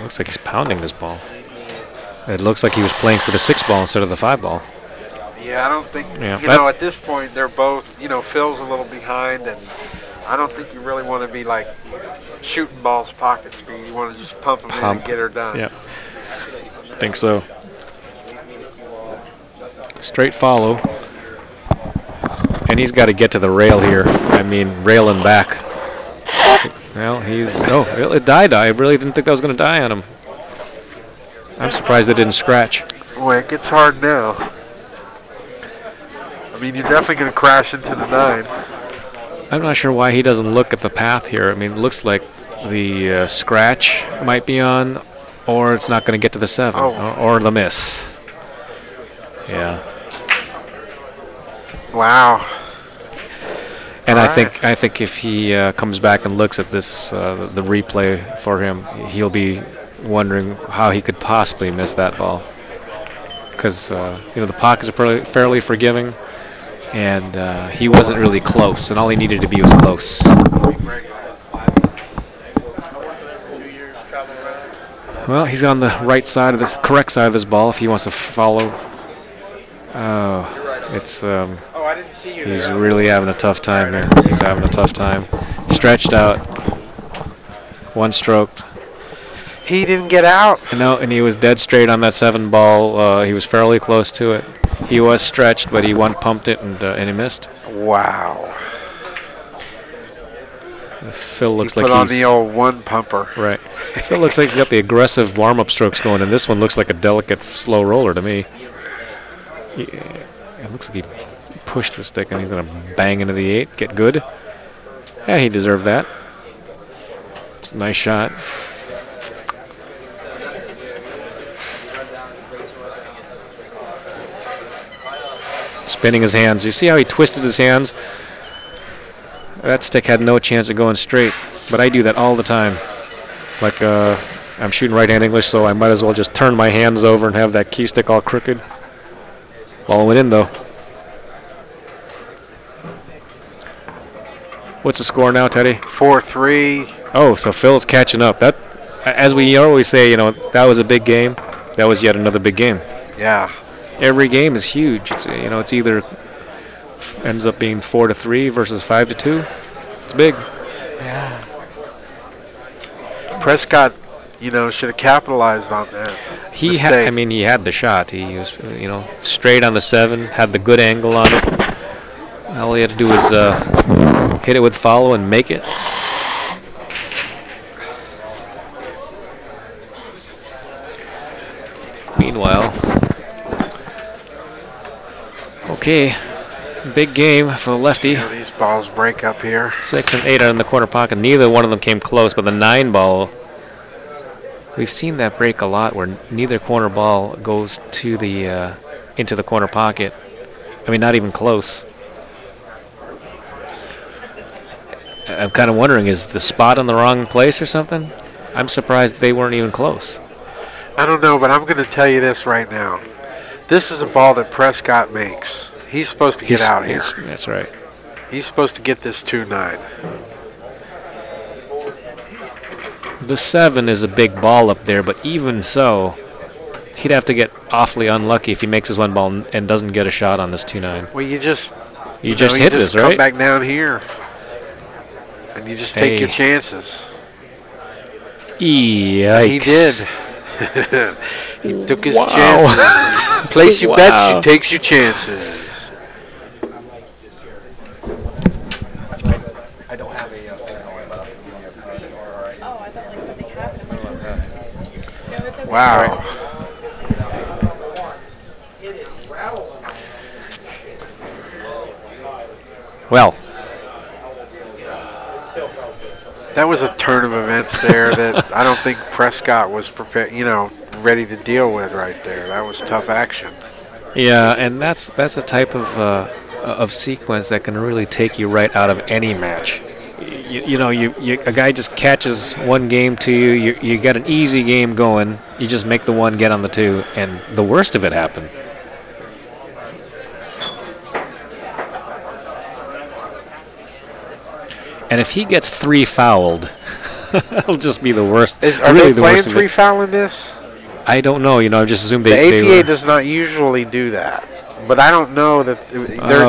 Looks like he's pounding this ball. It looks like he was playing for the 6-ball instead of the 5-ball. Yeah, I don't think, you know, at this point, they're both, you know, Phil's a little behind, and I don't think you really want to be, like, shooting balls pocket speed. You want to just pump them in and get her done. Yeah, I think so. Straight follow. And he's got to get to the rail here. I mean, railing back. Well, it died. I really didn't think that was going to die on him. I'm surprised it didn't scratch. Boy, it gets hard now. I mean, you're definitely going to crash into the 9. I'm not sure why he doesn't look at the path here. I mean, it looks like the scratch might be on, or it's not going to get to the 7, or the miss. Yeah. Wow. And I think if he comes back and looks at this, the replay for him, he'll be wondering how he could possibly miss that ball. Because you know, the pockets are fairly forgiving, and he wasn't really close, and all he needed to be was close. Well, he's on the right side of this, correct side of this ball if he wants to follow. Oh, it's. He's really having a tough time here. He's having a tough time. Stretched out. 1 stroke. He didn't get out. No, and he was dead straight on that 7-ball. He was fairly close to it. He was stretched, but he pumped it and he missed. Wow. Phil looks like he's put on the old 1 pumper. Right. Phil looks like he's got the aggressive warm-up strokes going, and this one looks like a delicate, slow roller to me. It looks like he pushed the stick, and he's going to bang into the 8, get good. Yeah, he deserved that. It's a nice shot. Spinning his hands. You see how he twisted his hands? That stick had no chance of going straight, but I do that all the time. Like, I'm shooting right-hand English, so I might as well just turn my hands over and have that cue stick all crooked. Ball went in, though. What's the score now, Teddy? 4-3. Oh, so Phil's catching up. That, as we always say, you know, that was a big game. That was yet another big game. Yeah. Every game is huge. It's, you know, it's either ends up being 4-3 versus 5-2. It's big. Yeah. Prescott, you know, should have capitalized on that. He had. I mean, he had the shot. He was, you know, straight on the 7, had the good angle on it. All he had to do was hit it with follow and make it. Meanwhile, okay, big game for the lefty. You know, these balls break up here. 6 and 8 are in the corner pocket. Neither one of them came close, but the 9-ball, we've seen that break a lot, where neither corner ball goes to the into the corner pocket. I mean, not even close. I'm kind of wondering, is the spot in the wrong place or something? I'm surprised they weren't even close. I don't know, but I'm going to tell you this right now. This is a ball that Prescott makes. He's supposed to get out here. That's right. He's supposed to get this 2-9. The 7 is a big ball up there, but even so, he'd have to get awfully unlucky if he makes his 1 ball and doesn't get a shot on this 2-9. Well, you just hit this, right? Come back down here, and you just take your chances. Yikes. He did. He took his chances. Place your bets, you takes your chances. I don't have a oh, I thought like something happened. No, it's okay. Wow. Well, that was a turn of events there that I don't think Prescott was prepared, ready to deal with right there. That was tough action. Yeah, and that's a type of sequence that can really take you right out of any match. A guy just catches one game to you. You got an easy game going. You just make the 1, get on the 2, and the worst of it happened. And if he gets 3 fouled, it'll just be the worst. Are they playing 3 foul in this? I don't know. I just assumed the they APA does not usually do that, but I don't know that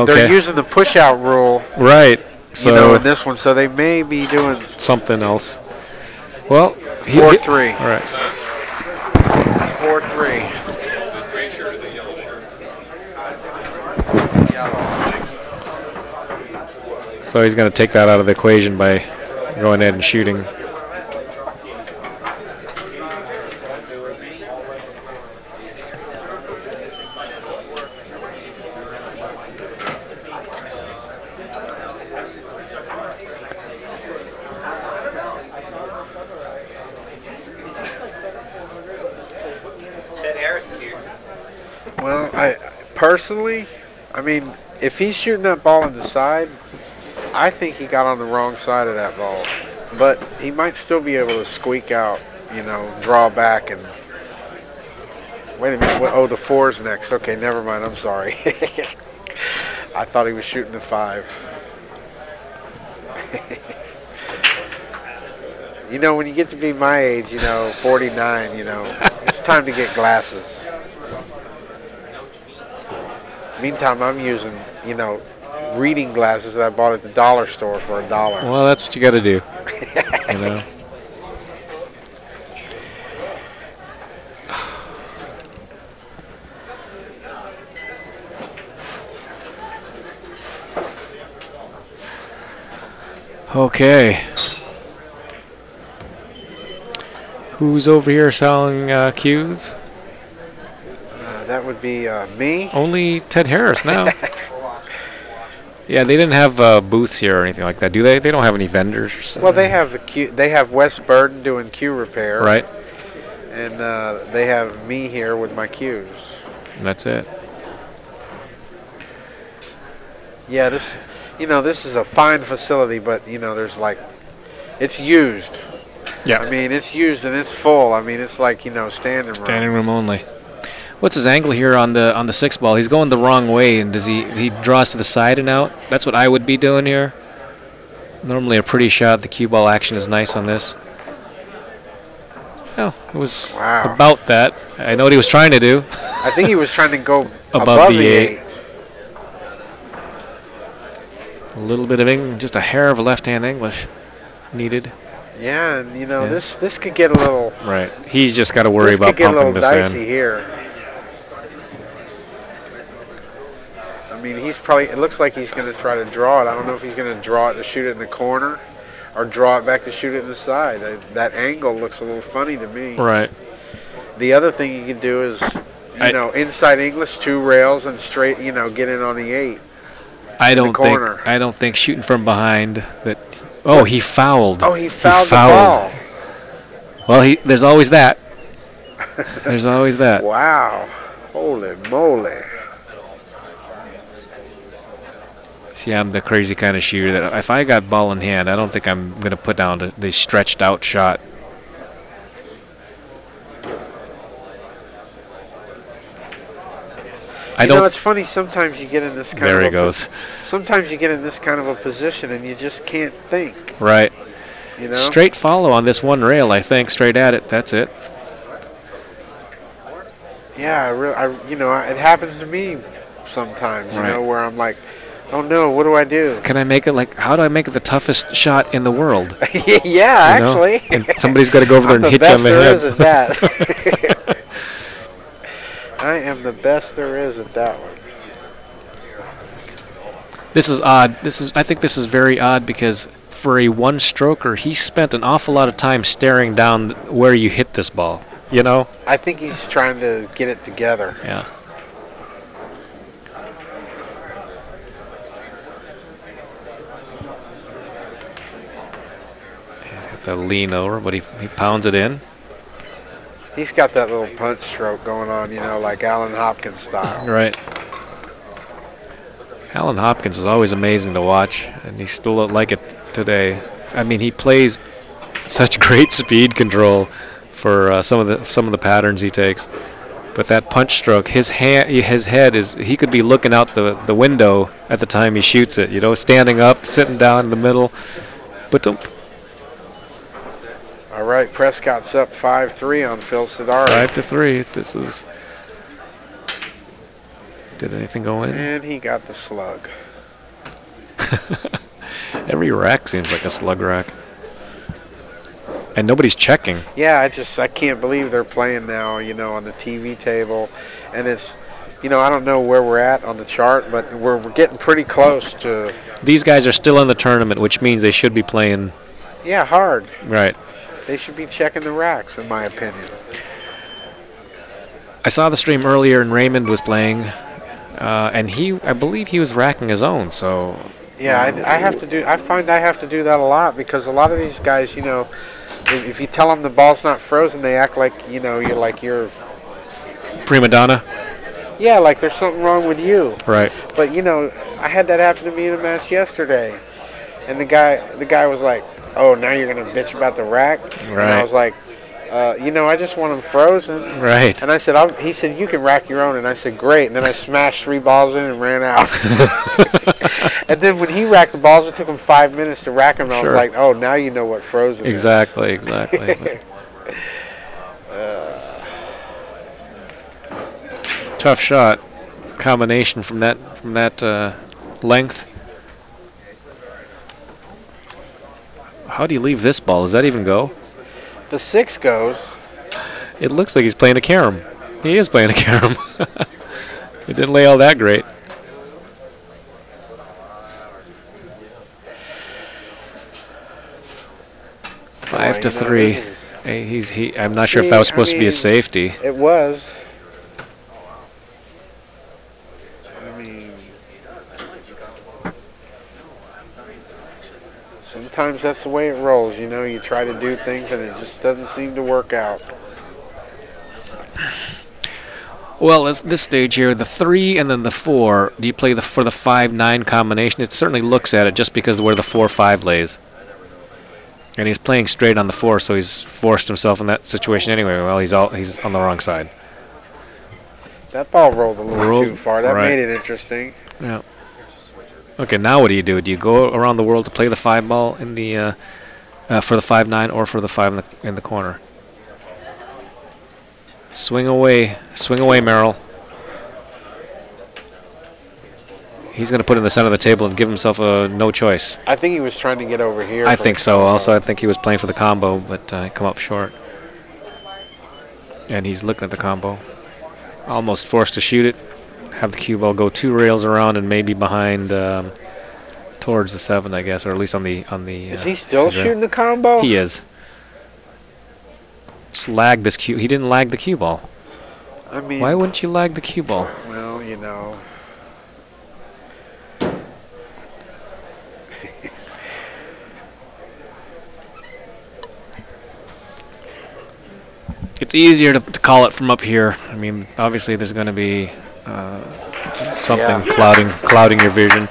they're using the push-out rule. Right. So in this one, so they may be doing something else. Well, 4-3. All right. 4-3. So he's going to take that out of the equation by going ahead and shooting. Well, personally, if he's shooting that ball in the side, I think he got on the wrong side of that ball. But he might still be able to squeak out, draw back and... Wait a minute. Oh, the 4's next. Okay, never mind. I'm sorry. I thought he was shooting the 5. When you get to be my age, 49, it's time to get glasses. Meantime, I'm using, reading glasses that I bought at the dollar store for $1. Well, that's what you got to do. Okay. Who's over here selling cues? That would be me. Only Ted Harris now. Yeah, they didn't have booths here or anything like that, do they? They don't have any vendors. Well, they have the cue. They have Wes Burden doing cue repair. Right. And they have me here with my cues. And that's it. Yeah, this is a fine facility, but there's it's used. Yeah. It's used and it's full. It's like standing room. Standing room only. What's his angle here on the 6 ball? He's going the wrong way, and does he draws to the side and out? That's what I would be doing here. Normally a pretty shot. The cue ball action is nice on this. Well, it was about that. I know what he was trying to do. I think he was trying to go above the 8. A little bit of English, just a hair of left-hand English needed. Yeah, and this could get a little. Right. He's just got to worry about pumping this in. This could get a little dicey here. He's probably. It looks like he's going to try to draw it. I don't know if he's going to draw it to shoot it in the corner, or draw it back to shoot it in the side. That angle looks a little funny to me. Right. The other thing you can do is, inside English, 2 rails and straight. Get in on the 8. I don't think shooting from behind that. Oh, he fouled. Oh, he fouled the ball. Well, there's always that. There's always that. Wow. Holy moly. See, I'm the crazy kind of shooter that if I got ball in hand, I don't think I'm going to put down the stretched out shot. I don't. It's funny. Sometimes you get in this kind There of. he goes. Sometimes you get in this kind of a position and you just can't think. Right. You know. Straight follow on this one rail, I think. Straight at it. That's it. Yeah, it happens to me sometimes. Right. Where I'm like, oh no, what do I do? Can I make it how do I make it the toughest shot in the world? Yeah, actually. And somebody's got to go over there and hit you on the head. I'm the best there is at that. I am the best there is at that one. This is odd. I think this is very odd because for a one-stroker, he spent an awful lot of time staring down where you hit this ball. You know? I think he's trying to get it together. Yeah. He's got that lean over, but he pounds it in. He's got that little punch stroke going on, like Alan Hopkins style. Right. Alan Hopkins is always amazing to watch, and he still like it today. I mean, he plays such great speed control for some of the patterns he takes. But that punch stroke, his head is, he could be looking out the window at the time he shoots it, standing up, sitting down in the middle. But all right, Prescott's up 5-3 on Phil Sidarii. 5-3. This is. Did anything go in? And he got the slug. Every rack seems like a slug rack. And nobody's checking. Yeah, I can't believe they're playing now, on the TV table. And it's, I don't know where we're at on the chart, but we're getting pretty close to. These guys are still in the tournament, which means they should be playing. Yeah, hard. Right. They should be checking the racks, in my opinion. I saw the stream earlier, and Raymond was playing, and I believe he was racking his own. So. Yeah, I find I have to do that a lot because a lot of these guys, if you tell them the ball's not frozen, they act like you're prima donna. Yeah, like there's something wrong with you. Right. But I had that happen to me in a match yesterday, and the guy was like, "Oh, now you're gonna bitch about the rack?" Right. And I was like, I just want them frozen. Right. And I said, he said, you can rack your own. And I said, great. And then I smashed 3 balls in and ran out. And then when he racked the balls, it took him 5 minutes to rack them. And I was like, oh, now you know what frozen is. Exactly. Tough shot. Combination from that length. How do you leave this ball? Does that even go? The 6 goes. It looks like he's playing a carom. He is playing a carom. It didn't lay all that great. Five to 3. Hey, I'm not sure if that was supposed to be a safety. It was. Sometimes that's the way it rolls, you try to do things and it just doesn't seem to work out. Well, at this stage here, the 3 and then the 4, do you play for the 5-9 combination? It certainly looks at it just because of where the 4-5 lays. And he's playing straight on the 4, so he's forced himself in that situation anyway. Well, he's on the wrong side. That ball rolled a little too far. That made it interesting. Yeah. Okay, now what do? Do you go around the world to play the 5 ball in the for the 5-9 or for the 5 in the corner? Swing away, Merrill. He's going to put it in the center of the table and give himself no choice. I think he was trying to get over here. I think so. Also, I think he was playing for the combo, but come up short. And he's looking at the combo. Almost forced to shoot it. Have the cue ball go 2 rails around and maybe behind towards the 7, I guess, or at least on the. Is he still shooting the combo? He is. Just lag this cue. He didn't lag the cue ball. I mean, why wouldn't you lag the cue ball? Well, It's easier to call it from up here. I mean, obviously there's going to be something clouding your vision.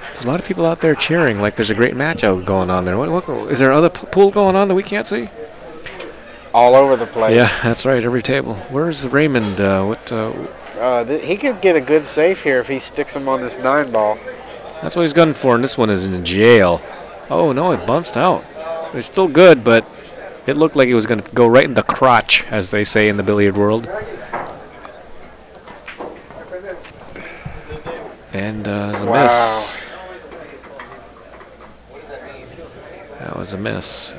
There's a lot of people out there cheering like there's a great match out going on there. What is there other pool going on that we can't see? All over the place. Yeah, that's right. Every table. Where's Raymond? He could get a good safe here if he sticks him on this 9 ball. That's what he's gunning for, and this one is in jail. Oh, no, it bounced out. It's still good, but it looked like it was going to go right in the crotch, as they say in the billiard world. And there's a miss. That was a miss.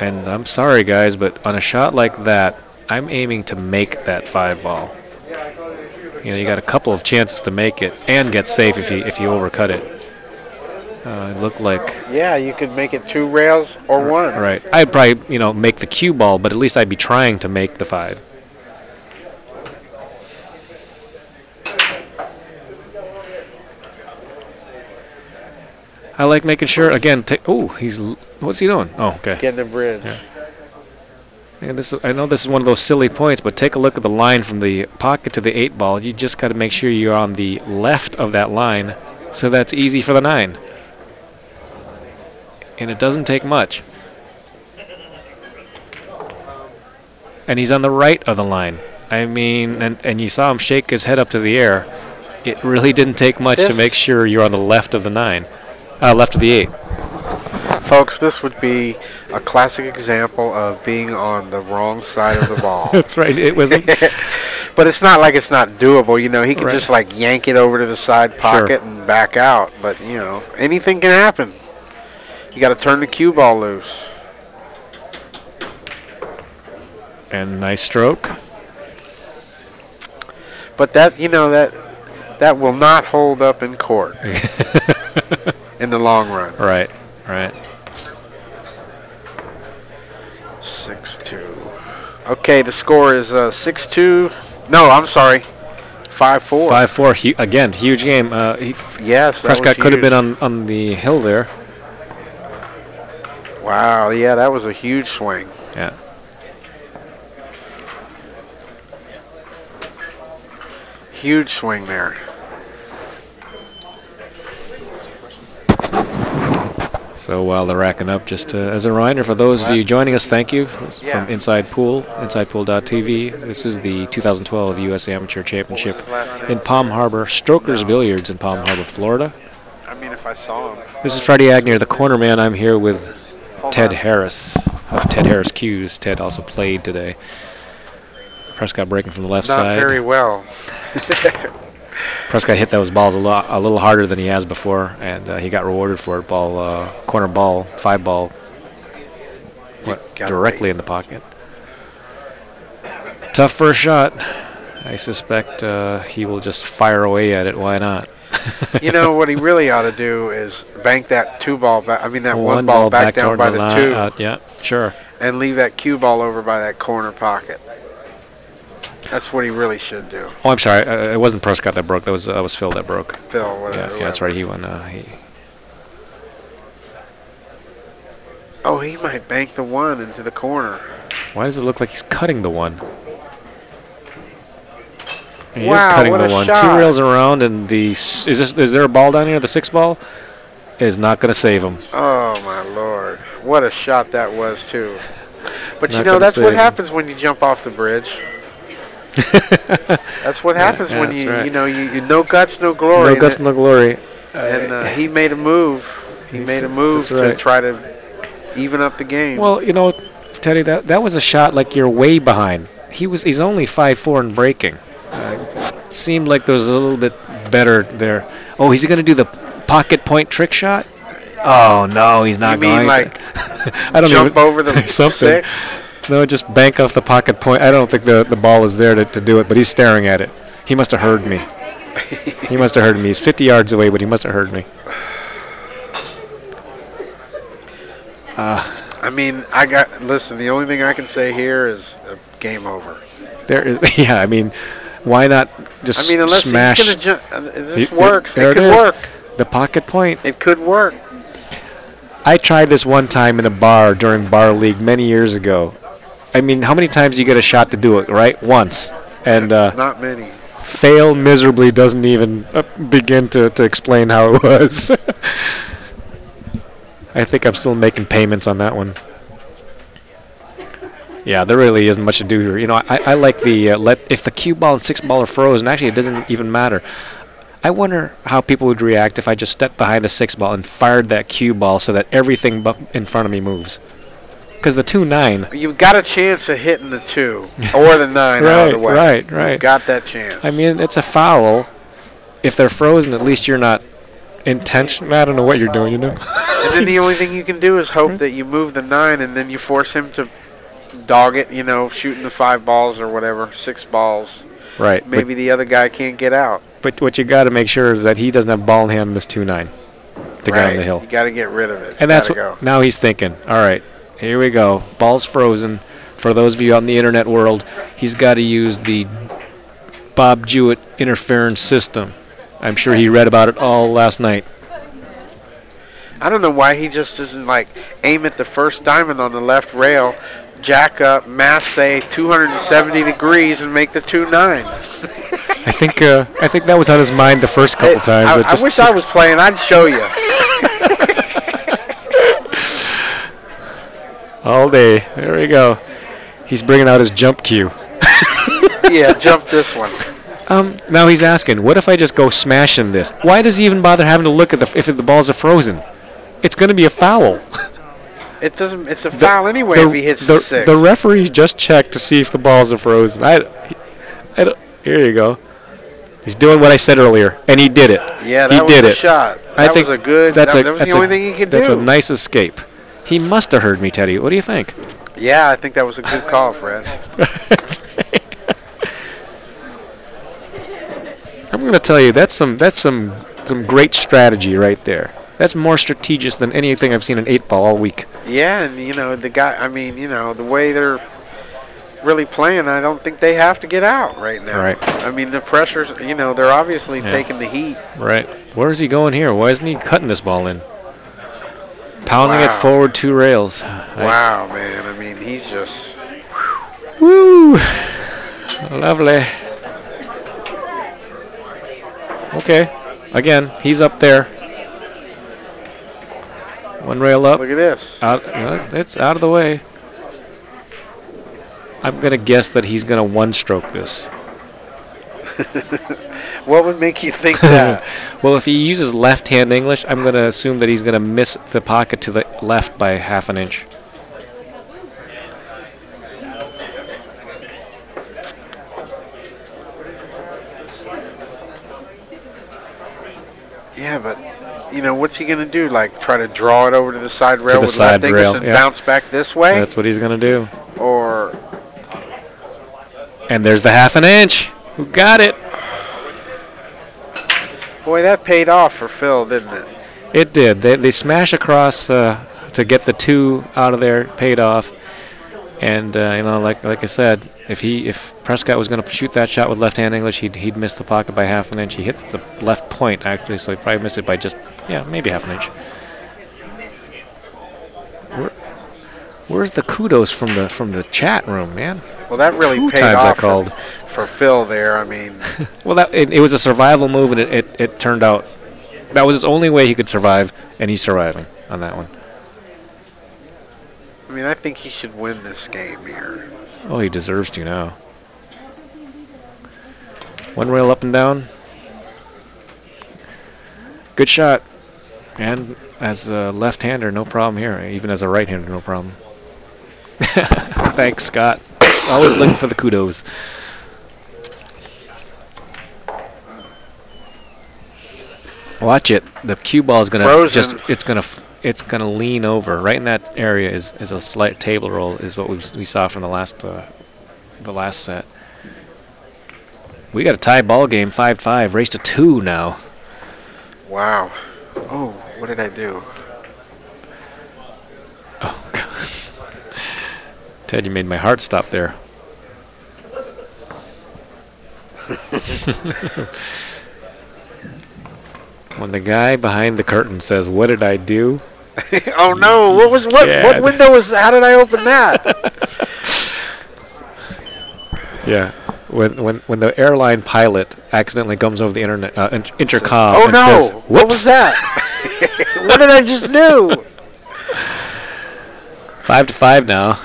And I'm sorry, guys, but on a shot like that, I'm aiming to make that 5 ball. You know, you got a couple of chances to make it and get safe if you overcut it. It looked like. Yeah, you could make it 2 rails or 1. Right. I'd probably make the cue ball, but at least I'd be trying to make the 5. I like making sure again. What's he doing? Oh, okay. Getting the bridge. Yeah. And I know this is one of those silly points, but take a look at the line from the pocket to the 8 ball. You just got to make sure you're on the left of that line, so that's easy for the 9. And it doesn't take much. And he's on the right of the line. I mean, and you saw him shake his head up to the air. It really didn't take much to make sure you're on the left of the 9, left of the 8. Folks, this would be a classic example of being on the wrong side of the ball. That's right. It wasn't. But it's not like it's not doable. You know, he can just like yank it over to the side pocket and back out. But, you know, anything can happen. You got to turn the cue ball loose. And nice stroke. But that, you know, that will not hold up in court in the long run. Right, right. 6-2. Okay, the score is 6-2. No, I'm sorry. 5-4. 5-4. Again, huge game. Yes, Prescott could have been on the hill there. Wow, yeah, that was a huge swing. Yeah. Huge swing there. So while they're racking up, just as a reminder for those of you joining us, thank you. From Inside Pool, InsidePool.tv. This is the 2012 U.S. Amateur Championship in Palm Harbor, Strokers Billiards in Palm Harbor, Florida. I mean, if I saw him. This is Freddie Agnew, the corner man. I'm here with Ted Harris of Ted Harris Cues. Ted also played today. Prescott breaking from the left side. Not very well. Prescott hit those balls a little harder than he has before, and he got rewarded for it. Corner ball, 5 ball, went directly in the pocket. Tough first shot. I suspect he will just fire away at it. Why not? You know what he really ought to do is bank that 2 ball back. I mean that 1 ball back down by the 2. Yeah, sure. And leave that cue ball over by that corner pocket. That's what he really should do. Oh, I'm sorry. It wasn't Prescott that broke. That was Phil that broke. Phil, whatever. Yeah, that's right. He won. Oh, he might bank the 1 into the corner. Why does it look like he's cutting the 1? He is cutting the 1. Shot. 2 rails around, and is there a ball down here? The 6 ball is not going to save him. Oh my Lord! What a shot that was too. But you know that's what happens when you jump off the bridge. That's what happens when you know no guts, no glory. No guts, no glory. And he made a move. He made a move to try to even up the game. Well, you know, Teddy, that was a shot like you're way behind. He's only 5-4 and breaking. It seemed like there was a little bit better there. Oh, is he going to do the pocket point trick shot? Oh no, he's not going. You mean like I don't jump over the something. 6? No, just bank off the pocket point. I don't think the ball is there to do it, but he's staring at it. He must have heard me. He must have heard me. He's 50 yards away, but he must have heard me. I mean, listen, the only thing I can say here is game over. There is, yeah, I mean, why not just unless smash? He's gonna this works. It could work. The pocket point. It could work. I tried this one time in a bar during Bar League many years ago. I mean, how many times do you get a shot to do it, right? Once. And not many. Fail miserably doesn't even begin to explain how it was. I think I'm still making payments on that one. Yeah, there really isn't much to do here. You know, I like the if the cue ball and 6 ball are frozen. Actually, it doesn't even matter. I wonder how people would react if I just stepped behind the 6 ball and fired that cue ball so that everything in front of me moves. Because the 2-9. You've got a chance of hitting the 2 or the 9 out of the way. Right. You've got that chance. I mean, it's a foul. If they're frozen, at least you're not intentional. I don't know what you're doing, you know. And then the only thing you can do is hope that you move the 9 and then you force him to dog it, you know, shooting the 5 balls or whatever, 6 balls. Right. Maybe the other guy can't get out. But what you got to make sure is that he doesn't have ball in hand in this 2-9 to get on the hill. You got to get rid of it. And that's what now he's thinking. All right, here we go. Ball's frozen. For those of you out in the internet world, he's got to use the Bob Jewett interference system. I'm sure he read about it all last night. I don't know why he just doesn't like aim at the first diamond on the left rail, jack up, mass say 270 degrees, and make the 2-9. I think that was on his mind the first couple times. I wish I was playing. I'd show you. All day. There we go. He's bringing out his jump cue. Yeah, jump this one. Now he's asking, what if I just go smashing this? Why does he even bother having to look at if the balls are frozen? It's going to be a foul. It doesn't. It's a foul anyway if he hits the 6. The referee just checked to see if the balls are frozen. Here you go. He's doing what I said earlier, and he did it. Yeah, that was a shot. That was a good. That was the only thing he could do. That's a nice escape. He must have heard me, Teddy. What do you think? Yeah, I think that was a good call, Fred. That's right. I'm going to tell you, that's some great strategy right there. That's more strategic than anything I've seen in 8 ball all week. Yeah, and you know the guy. I mean, you know the way they're really playing, I don't think they have to get out right now. Right. I mean, the pressure's, you know, they're obviously taking the heat. Right. Where is he going here? Why isn't he cutting this ball in? Pounding it forward 2 rails. Wow, man. I mean, he's just... Woo! Lovely. Okay. Again, he's up there. 1 rail up. Look at this. It's out of the way. I'm going to guess that he's going to 1-stroke this. What would make you think that? Well, if he uses left-hand English, I'm going to assume that he's going to miss the pocket to the left by ½ an inch. Yeah, but, you know, what's he going to do? Like, try to draw it over to the side rail with left English and bounce back this way? That's what he's going to do. Or... And there's the ½ an inch. Who got it? Boy, that paid off for Phil, didn't it? It did. They smash across to get the 2 out of there. Paid off. And you know, like I said, if Prescott was going to shoot that shot with left-hand English, he'd miss the pocket by ½ an inch. He hit the left point actually, so he probably missed it by just maybe ½ an inch. Where's the kudos from the chat room, man? Well, that really 2 paid times off I called. For Phil there. I mean, well, it was a survival move, and it turned out that was his only way he could survive, and he's surviving on that one. I mean, I think he should win this game here. Oh, he deserves to now. 1 rail up and down. Good shot. And as a left-hander, no problem here. Even as a right-hander, no problem. Thanks, Scott. Always looking for the kudos. Watch it. The cue ball is gonna it's gonna lean over. Right in that area is a slight table roll. Is what we saw from the last set. We got a tie ball game, 5-5. Race to 2 now. Wow. Oh, what did I do? Oh God. Ted, you made my heart stop there. When the guy behind the curtain says, "What did I do?" Oh no! What window was? How did I open that? Yeah, when the airline pilot accidentally comes over the internet intercom and says, "Whoops. What was that? What did I just do?" 5-5 now.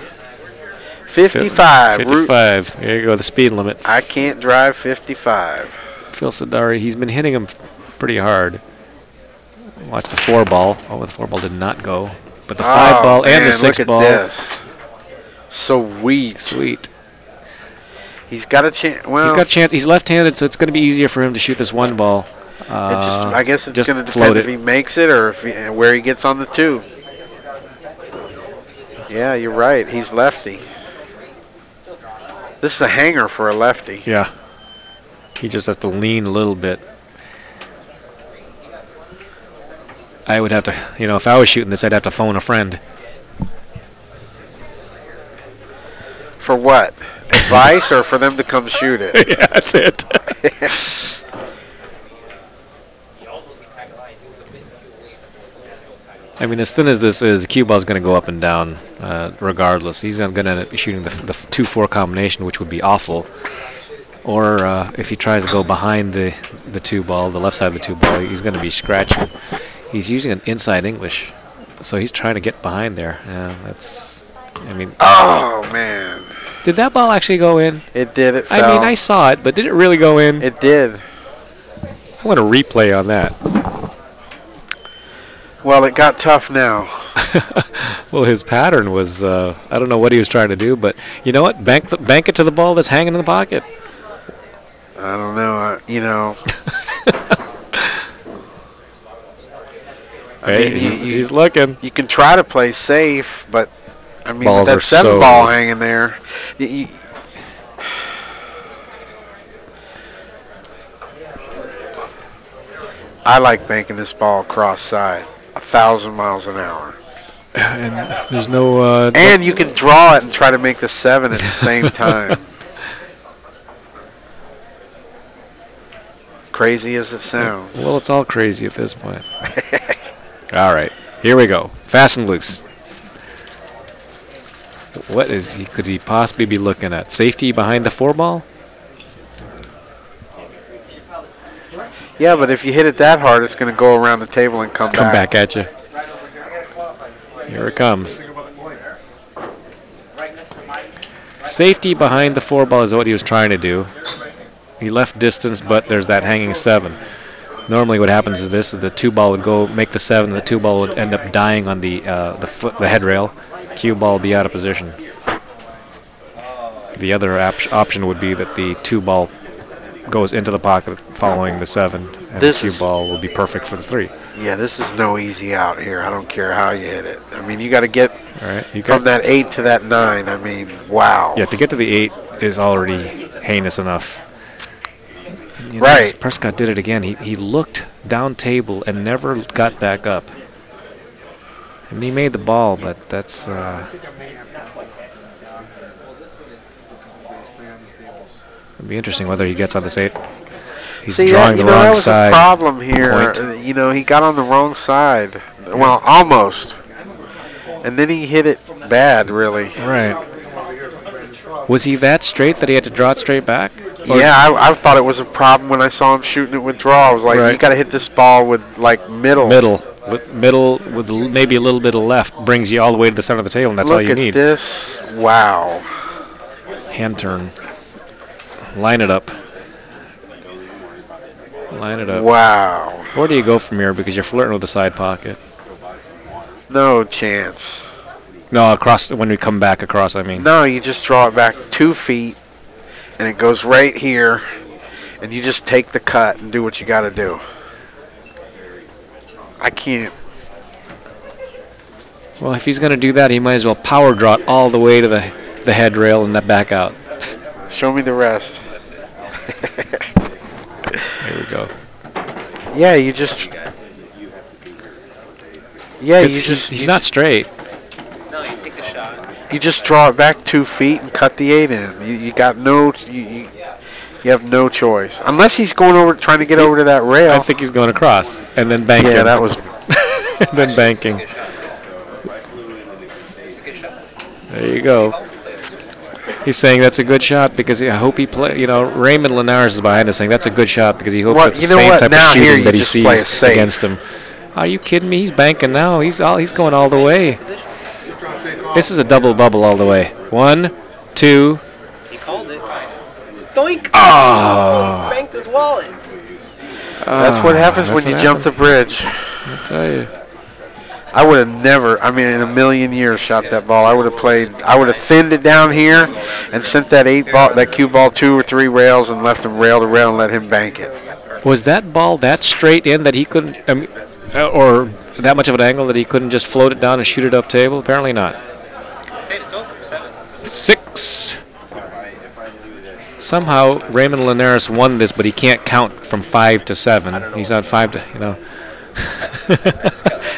55. 55. There you go, the speed limit. I can't drive 55. Phil Sidarii, he's been hitting him pretty hard. Watch the 4-ball. Oh, the 4-ball did not go. But the 5-ball and the 6-ball. Look at this. Sweet. Sweet. He's got a chance. Well, he's got a chance. He's left-handed, so it's going to be easier for him to shoot this 1 ball. I guess it's just going to depend if he makes it or if where he gets on the 2. Yeah, you're right. He's lefty. This is a hanger for a lefty. Yeah. He just has to lean a little bit. I would have to, if I was shooting this, I'd have to phone a friend. For what? Advice or for them to come shoot it? Yeah, that's it. I mean, as thin as this is, the cue ball's going to go up and down regardless. He's going to end up shooting the 2-4 combination, which would be awful. Or if he tries to go behind the 2-ball, the left side of the 2-ball, he's going to be scratching. He's using an inside English, so he's trying to get behind there. Yeah, that's. I mean. Oh man! Did that ball actually go in? It did. It fell. I mean, I saw it, but did it really go in? It did. I want a replay on that. Well, it got tough now. Well, his pattern was. I don't know what he was trying to do, but you know what? Bank it to the ball that's hanging in the pocket. I don't know. I mean, he's looking. You can try to play safe, but I mean, Balls with that 7-ball hanging there, I like banking this ball cross side, 1,000 miles an hour. And there's no. And you can draw it and try to make the 7 at the same time. Crazy as it sounds. Well, it's all crazy at this point. All right, here we go. Fast and loose. What could he possibly be looking at? Safety behind the 4-ball? Yeah, but if you hit it that hard, it's going to go around the table and come back at you. Here it comes. Safety behind the 4-ball is what he was trying to do. He left distance, but there's that hanging 7. Normally what happens is this: the 2-ball would go make the 7, the 2-ball would end up dying on the head rail. Cue ball would be out of position. The other option would be that the 2-ball goes into the pocket following the 7, and the cue ball will be perfect for the 3. Yeah, this is no easy out here. I don't care how you hit it. I mean, you got to get from that 8 to that 9. I mean, wow. Yeah, to get to the 8 is already heinous enough. Right. Prescott did it again. He looked down table and never got back up. And he made the ball, but that's. It'll be interesting whether he gets on this 8. He's drawing the wrong side. That was a problem here. He got on the wrong side. Well, almost. And then he hit it bad, really. Right. Was he that straight that he had to draw it straight back? Yeah, I thought it was a problem when I saw him shooting it with draw. I was like, you got to hit this ball with middle. Middle with maybe a little bit of left brings you all the way to the center of the table, and that's all you need. Look at this! Wow. Hand turn. Line it up. Line it up. Wow. Where do you go from here? Because you're flirting with the side pocket. No chance. No, across when we come back across, I mean. No, you just draw it back 2 feet, and it goes right here, and you just take the cut and do what you got to do. I can't. Well, if he's going to do that, he might as well power draw it all the way to the head rail and then back out. Show me the rest. There we go. Yeah, you just. Yeah, he's not straight. No, you take the shot. You just draw it back 2 feet and cut the 8 in. You got no. You have no choice unless he's going over, trying to get over to that rail. I think he's going across and then banking. Yeah, that was. And then banking. There you go. He's saying that's a good shot because I hope he play. Raymond Linares is behind us saying that's a good shot because he hopes that's the same type of shooting that he sees against him. Are you kidding me? He's banking now. He's going all the way. This is a double bubble all the way. 1, 2. He called it. Doink! Oh! He banked his wallet. That's what happens when you jump the bridge. I tell you. I would have never, I mean, in a million years, shot that ball. I would have thinned it down here and sent that cue ball 2 or 3 rails and left him rail to rail and let him bank it. Was that ball that straight in that he couldn't, or that much of an angle that he couldn't just float it down and shoot it up table? Apparently not. 6. Somehow Raymond Linares won this, but he can't count from 5 to 7. He's on 5 to, you know.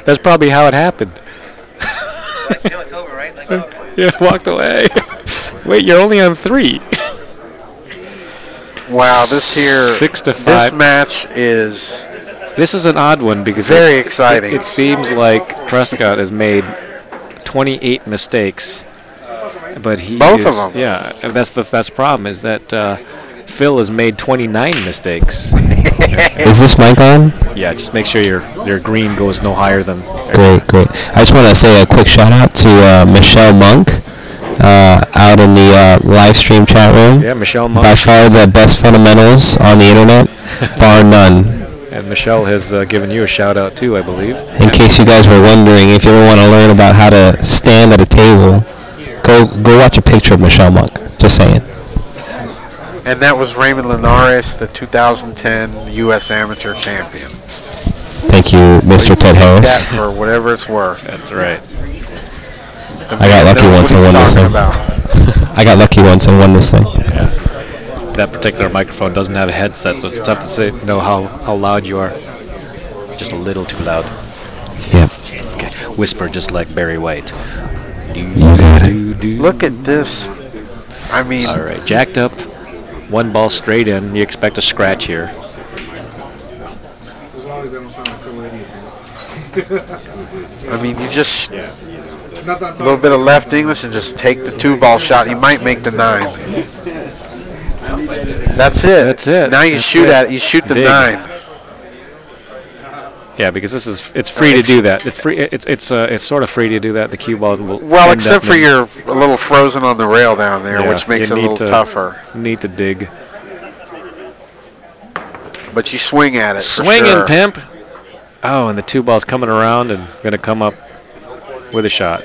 That's probably how it happened. Like, you know it's over, right? Like, oh. Yeah, walked away. Wait, you're only on 3. Wow, this here. 6 to 5. This match is. This is an odd one because very exciting. It seems like Prescott has made 28 mistakes, but he both of them. Yeah, and that's the problem is that Phil has made 29 mistakes. Is this mic on? Yeah, just make sure your green goes no higher than. Great. I just want to say a quick shout out to Michelle Monk out in the live stream chat room. Yeah, Michelle Monk. By far the best fundamentals on the internet, bar none. And Michelle has given you a shout out too, I believe. In case you guys were wondering, if you ever want to learn about how to stand at a table, go watch a picture of Michelle Monk. Just saying. And that was Raymond Linares, the 2010 U.S. Amateur Champion. Thank you, Mr. Ted Harris. That for whatever it's worth. That's right. I got lucky once and won this thing. I got lucky once and won this thing. Yeah. That particular microphone doesn't have a headset, so it's tough to know how loud you are. Just a little too loud. Yeah. Okay. Whisper just like Barry White. You got it. Look at this. I mean. All right, jacked up. 1 ball straight in. You expect a scratch here. As long as they don't sound like total idiots. I mean, you just a little bit of left English and just take the 2-ball shot. You might make the 9. That's it. That's it. Now you That's shoot it. at it. You shoot the Dig. 9. Yeah, because it's free to do that. It's sort of free to do that. The cue ball will. Well, except for you're a little frozen on the rail down there, which makes it a little tougher. Need to dig. But you swing at it. Swinging, for sure. pimp. Oh, and the 2 ball's coming around and going to come up with a shot.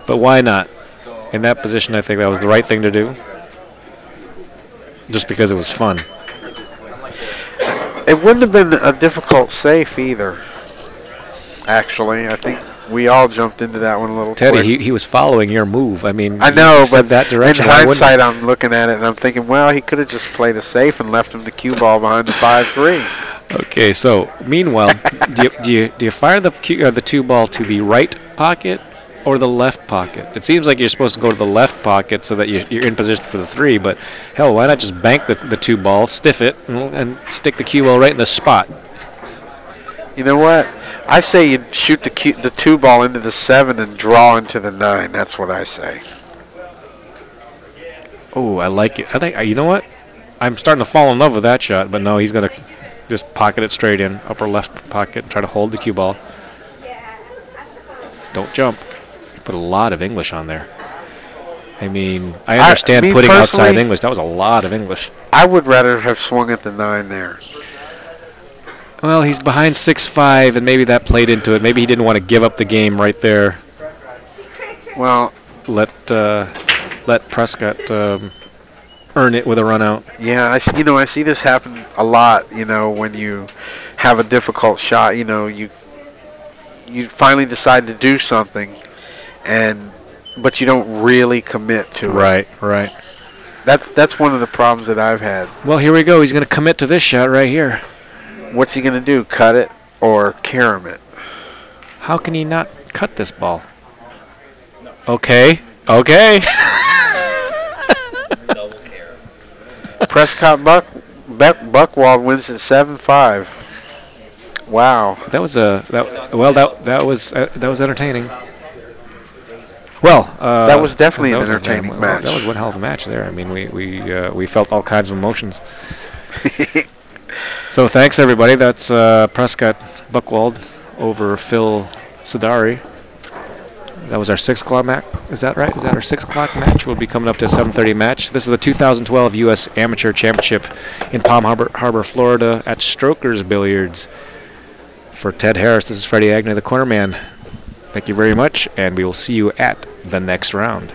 But why not? In that position, I think that was the right thing to do. Just because it was fun. It wouldn't have been a difficult safe either. Actually, I think we all jumped into that one a little Teddy, quick. he was following your move. I mean, I know, but that direction, in hindsight, I'm looking at it and I'm thinking, well, he could have just played a safe and left him the cue ball behind the 5-3. Okay, so meanwhile, do you fire the 2 ball to the right pocket or the left pocket? It seems like you're supposed to go to the left pocket so that you're in position for the 3, but hell, why not just bank the 2 ball, stiff it, and stick the cue ball right in the spot? You know what? I say you shoot the 2 ball into the 7 and draw into the 9. That's what I say. Oh, I like it. I think you know what? I'm starting to fall in love with that shot, but no, he's gonna just pocket it straight in, upper left pocket, and try to hold the cue ball. Don't jump. Put a lot of English on there. I mean, I understand putting outside English. That was a lot of English. I would rather have swung at the 9 there. Well, he's behind 6-5, and maybe that played into it. Maybe he didn't want to give up the game right there. Well, let Prescott earn it with a run out. Yeah, I see this happen a lot. When you have a difficult shot, you finally decide to do something, but you don't really commit to it. Right. That's one of the problems that I've had. Well, here we go. He's going to commit to this shot right here. What's he going to do? Cut it or carom it? How can he not cut this ball? Okay. Prescott Buchwold wins at 7-5. Wow. That was entertaining. Well, that was definitely an entertaining match. That was one hell of a match there. I mean, we felt all kinds of emotions. So thanks everybody. That's Prescott Buchwold over Phil Sidarii. That was our 6 o'clock match. Is that right? Is that our 6 o'clock match? We'll be coming up to a 7:30 match. This is the 2012 U.S. Amateur Championship in Palm Harbor, Florida at Strokers Billiards. For Ted Harris, this is Freddie Agnew, the corner man. Thank you very much, and we will see you at the next round.